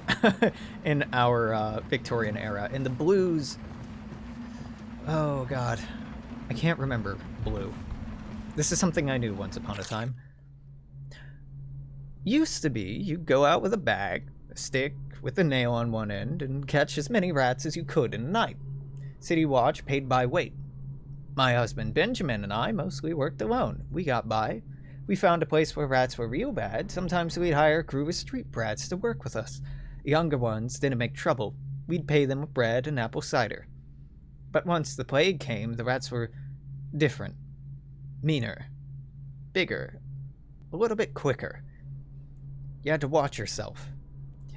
Speaker 1: in our Victorian era. And the blues, oh god, I can't remember blue. This is something I knew once upon a time. Used to be, you'd go out with a bag, a stick with a nail on one end, and catch as many rats as you could in a night. City watch paid by weight. My husband Benjamin and I mostly worked alone. We got by. We found a place where rats were real bad. Sometimes we'd hire a crew of street rats to work with us. Younger ones didn't make trouble. We'd pay them with bread and apple cider. But once the plague came, the rats were different. Meaner. Bigger. A little bit quicker. You had to watch yourself.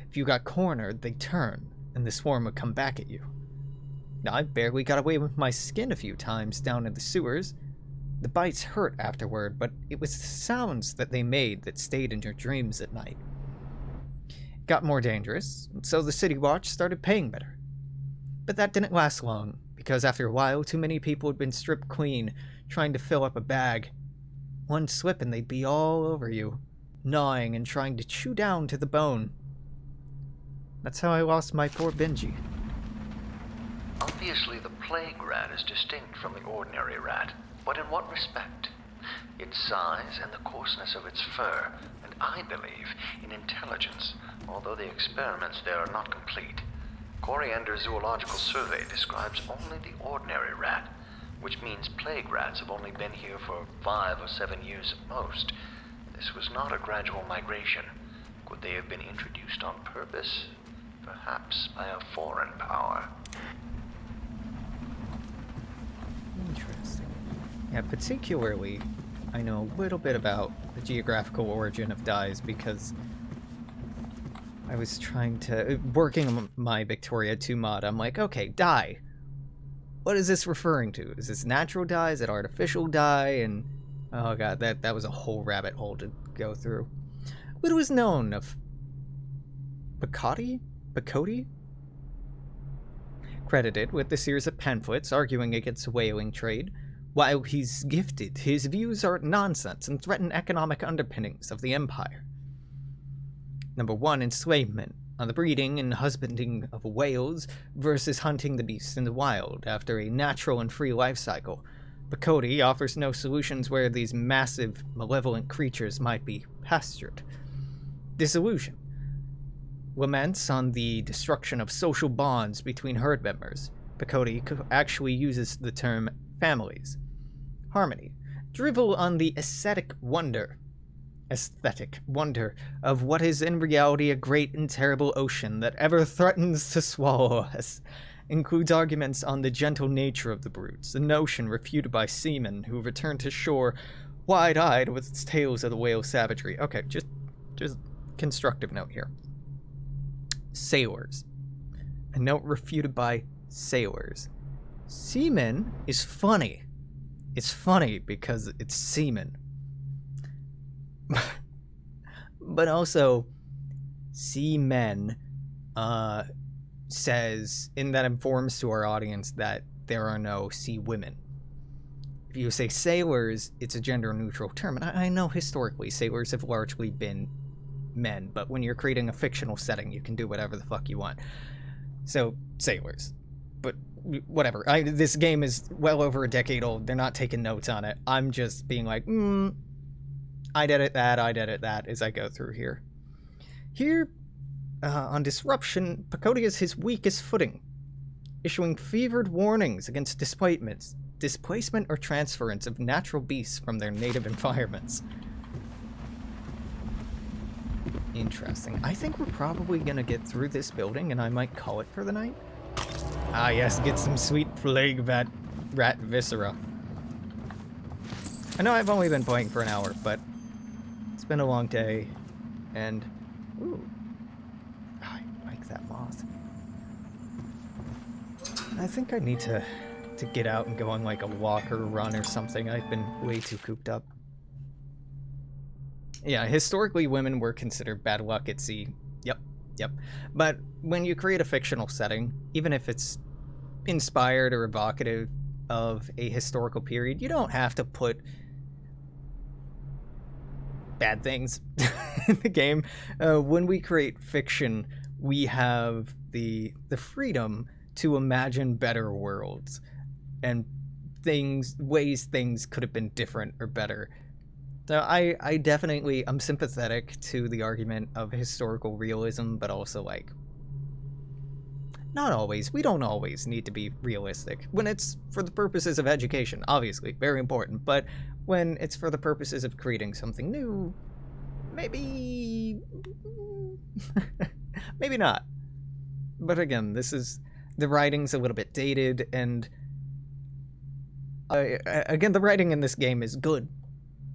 Speaker 1: If you got cornered, they'd turn, and the swarm would come back at you. I barely got away with my skin a few times down in the sewers. The bites hurt afterward, but it was the sounds that they made that stayed in your dreams at night. It got more dangerous, so the City Watch started paying better. But that didn't last long, because after a while, too many people had been stripped clean, trying to fill up a bag. One slip and they'd be all over you, gnawing and trying to chew down to the bone. That's how I lost my poor Benji.
Speaker 8: Obviously, the plague rat is distinct from the ordinary rat, but in what respect? Its size and the coarseness of its fur, and I believe in intelligence, although the experiments there are not complete. Coriander Zoological Survey describes only the ordinary rat, which means plague rats have only been here for 5 or 7 years at most. This was not a gradual migration. Could they have been introduced on purpose? Perhaps by a foreign power.
Speaker 1: Interesting. Yeah, particularly, I know a little bit about the geographical origin of dyes because I was trying to... Working on my Victoria 2 mod, I'm like, okay, dye. What is this referring to? Is this natural dye? Is it artificial dye? And, oh god, that was a whole rabbit hole to go through. Little is known of Bacotti? Credited with a series of pamphlets arguing against the whaling trade. While he's gifted, his views are nonsense and threaten economic underpinnings of the empire. Number 1, enslavement, on the breeding and husbanding of whales versus hunting the beasts in the wild after a natural and free life cycle. Bacotti offers no solutions where these massive, malevolent creatures might be pastured. Disillusion. Laments on the destruction of social bonds between herd members. Bacotti actually uses the term families. Harmony. Drivel on the aesthetic wonder of what is in reality a great and terrible ocean that ever threatens to swallow us. Includes arguments on the gentle nature of the brutes, a notion refuted by seamen who return to shore wide-eyed with its tales of the whale savagery. Okay, just constructive note here. Sailors. A note refuted by sailors. Seamen is funny. It's funny because it's seamen. But also, seamen says, and that informs to our audience that there are no sea women. If you say sailors, it's a gender-neutral term, and I know historically sailors have largely been men, but when you're creating a fictional setting, you can do whatever the fuck you want. So, sailors. But whatever. This game is well over a decade old. They're not taking notes on it. I'm just being like, I'd edit that as I go through here. Here, on disruption, Bacotti is his weakest footing, issuing fevered warnings against displacement or transference of natural beasts from their native environments. Interesting. I think we're probably gonna get through this building and I might call it for the night. Ah yes, get some sweet plague rat viscera. I know I've only been playing for an hour, but it's been a long day, and ooh, I like that moth. I think I need to get out and go on like a walk or a run or something. I've been way too cooped up. Yeah, historically women were considered bad luck at sea. Yep. But when you create a fictional setting, even if it's inspired or evocative of a historical period, you don't have to put bad things in the game. When we create fiction, we have the freedom to imagine better worlds and ways things could have been different or better. So I definitely, I'm sympathetic to the argument of historical realism, but also like, not always. We don't always need to be realistic. When it's for the purposes of education, obviously, very important, but when it's for the purposes of creating something new, maybe... maybe not. But again, the writing's a little bit dated, and again, the writing in this game is good,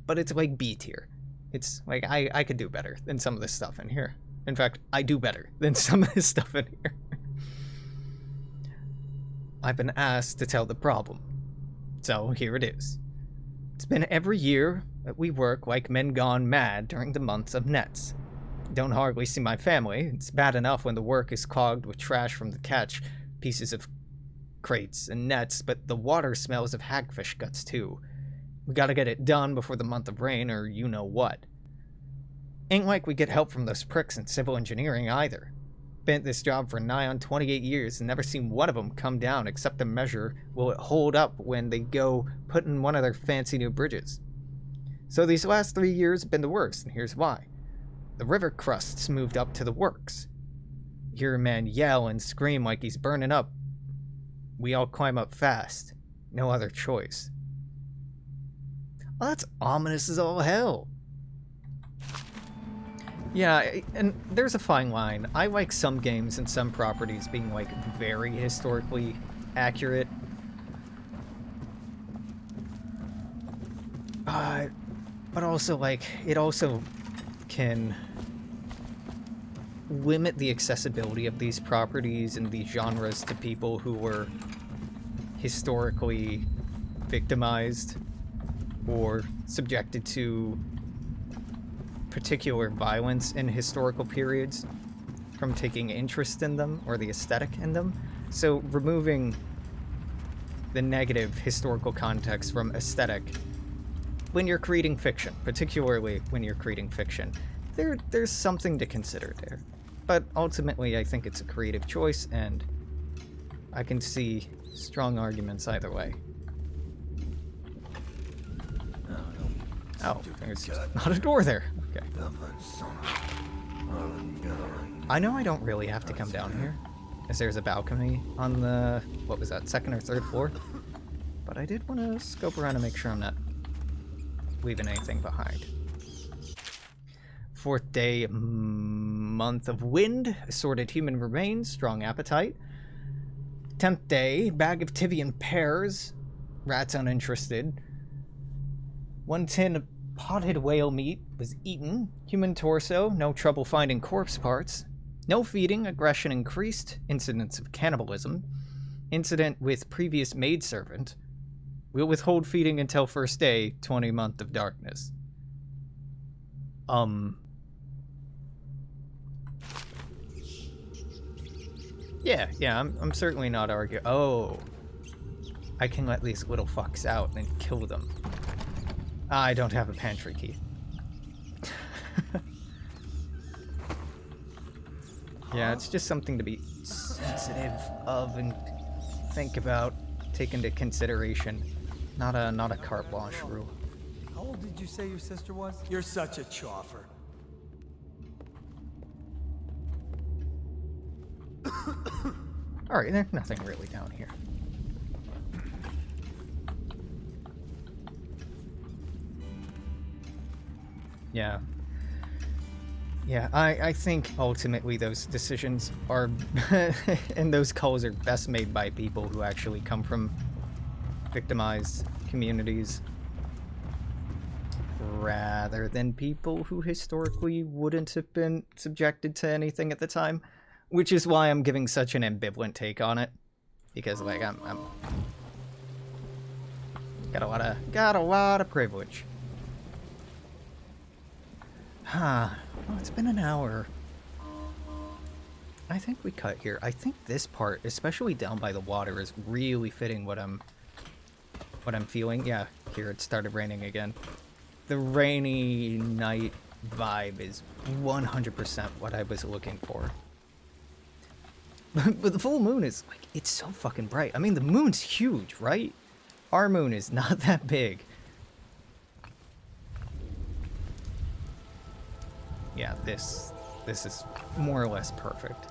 Speaker 1: but it's like B tier. It's like, I could do better than some of this stuff in here. In fact, I do better than some of this stuff in here. I've been asked to tell the problem. So here it is. It's been every year that we work like men gone mad during the months of nets. Don't hardly see my family. It's bad enough when the work is clogged with trash from the catch, pieces of crates and nets, but the water smells of hagfish guts too. We gotta get it done before the month of rain, or you know what. Ain't like we get help from those pricks in civil engineering either. Been at this job for nigh on 28 years and never seen one of them come down except to measure will it hold up when they go put in one of their fancy new bridges. So these last 3 years have been the worst, and here's why. The river crusts moved up to the works. You hear a man yell and scream like he's burning up. We all climb up fast. No other choice. Well, that's ominous as all hell. Yeah, and there's a fine line. I like some games and some properties being, like, very historically accurate. but also, like, it also can limit the accessibility of these properties and these genres to people who were historically victimized or subjected to particular violence in historical periods from taking interest in them or the aesthetic in them. So removing the negative historical context from aesthetic when you're creating fiction, particularly when you're creating fiction, there's something to consider there. But ultimately, I think it's a creative choice, and I can see strong arguments either way. Oh, there's just not a door there. Okay. I know I don't really have to come down here, as there's a balcony on the, what was that, second or third floor? But I did want to scope around to make sure I'm not leaving anything behind. 4th day, month of wind, assorted human remains, strong appetite. 10th day, bag of Tivian pears, rats uninterested. 1 tin of potted whale meat was eaten. Human torso, no trouble finding corpse parts. No feeding, aggression increased. Incidents of cannibalism. Incident with previous maidservant. We'll withhold feeding until first day, 20 month of darkness. Yeah, I'm certainly not arguing. Oh. I can let these little fucks out and kill them. I don't have a pantry key. Yeah, it's just something to be sensitive of and think about, take into consideration. Not a carte blanche rule.
Speaker 12: How old did you say your sister was? You're such a choffer.
Speaker 1: Alright, there's nothing really down here. Yeah. Yeah, I think ultimately those decisions are and those calls are best made by people who actually come from victimized communities rather than people who historically wouldn't have been subjected to anything at the time, which is why I'm giving such an ambivalent take on it, because like I'm got a lot of privilege. Well, it's been an hour. I think we cut here. I think this part, especially down by the water, is really fitting what I'm feeling. Yeah, here it started raining again. The rainy night vibe is 100% what I was looking for. But the full moon is like, it's so fucking bright. I mean, the moon's huge, right? Our moon is not that big. Yeah, this is more or less perfect.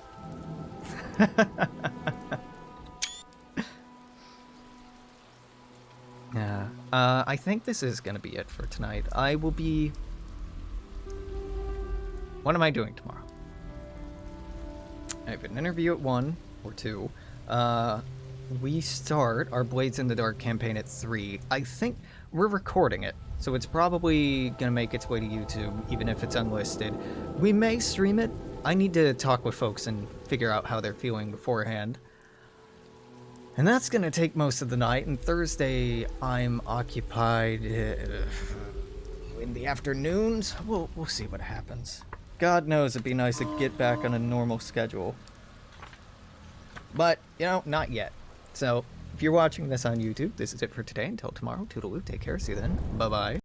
Speaker 1: Yeah, I think this is gonna be it for tonight. I will be... What am I doing tomorrow? I have an interview at 1 or 2. We start our Blades in the Dark campaign at 3. I think we're recording it, so it's probably gonna make its way to YouTube, even if it's unlisted. We may stream it. I need to talk with folks and figure out how they're feeling beforehand. And that's gonna take most of the night, and Thursday I'm occupied in the afternoons. We'll see what happens. God knows it'd be nice to get back on a normal schedule. But, you know, not yet. So, if you're watching this on YouTube, this is it for today. Until tomorrow, toodaloo, take care, see you then. Bye-bye.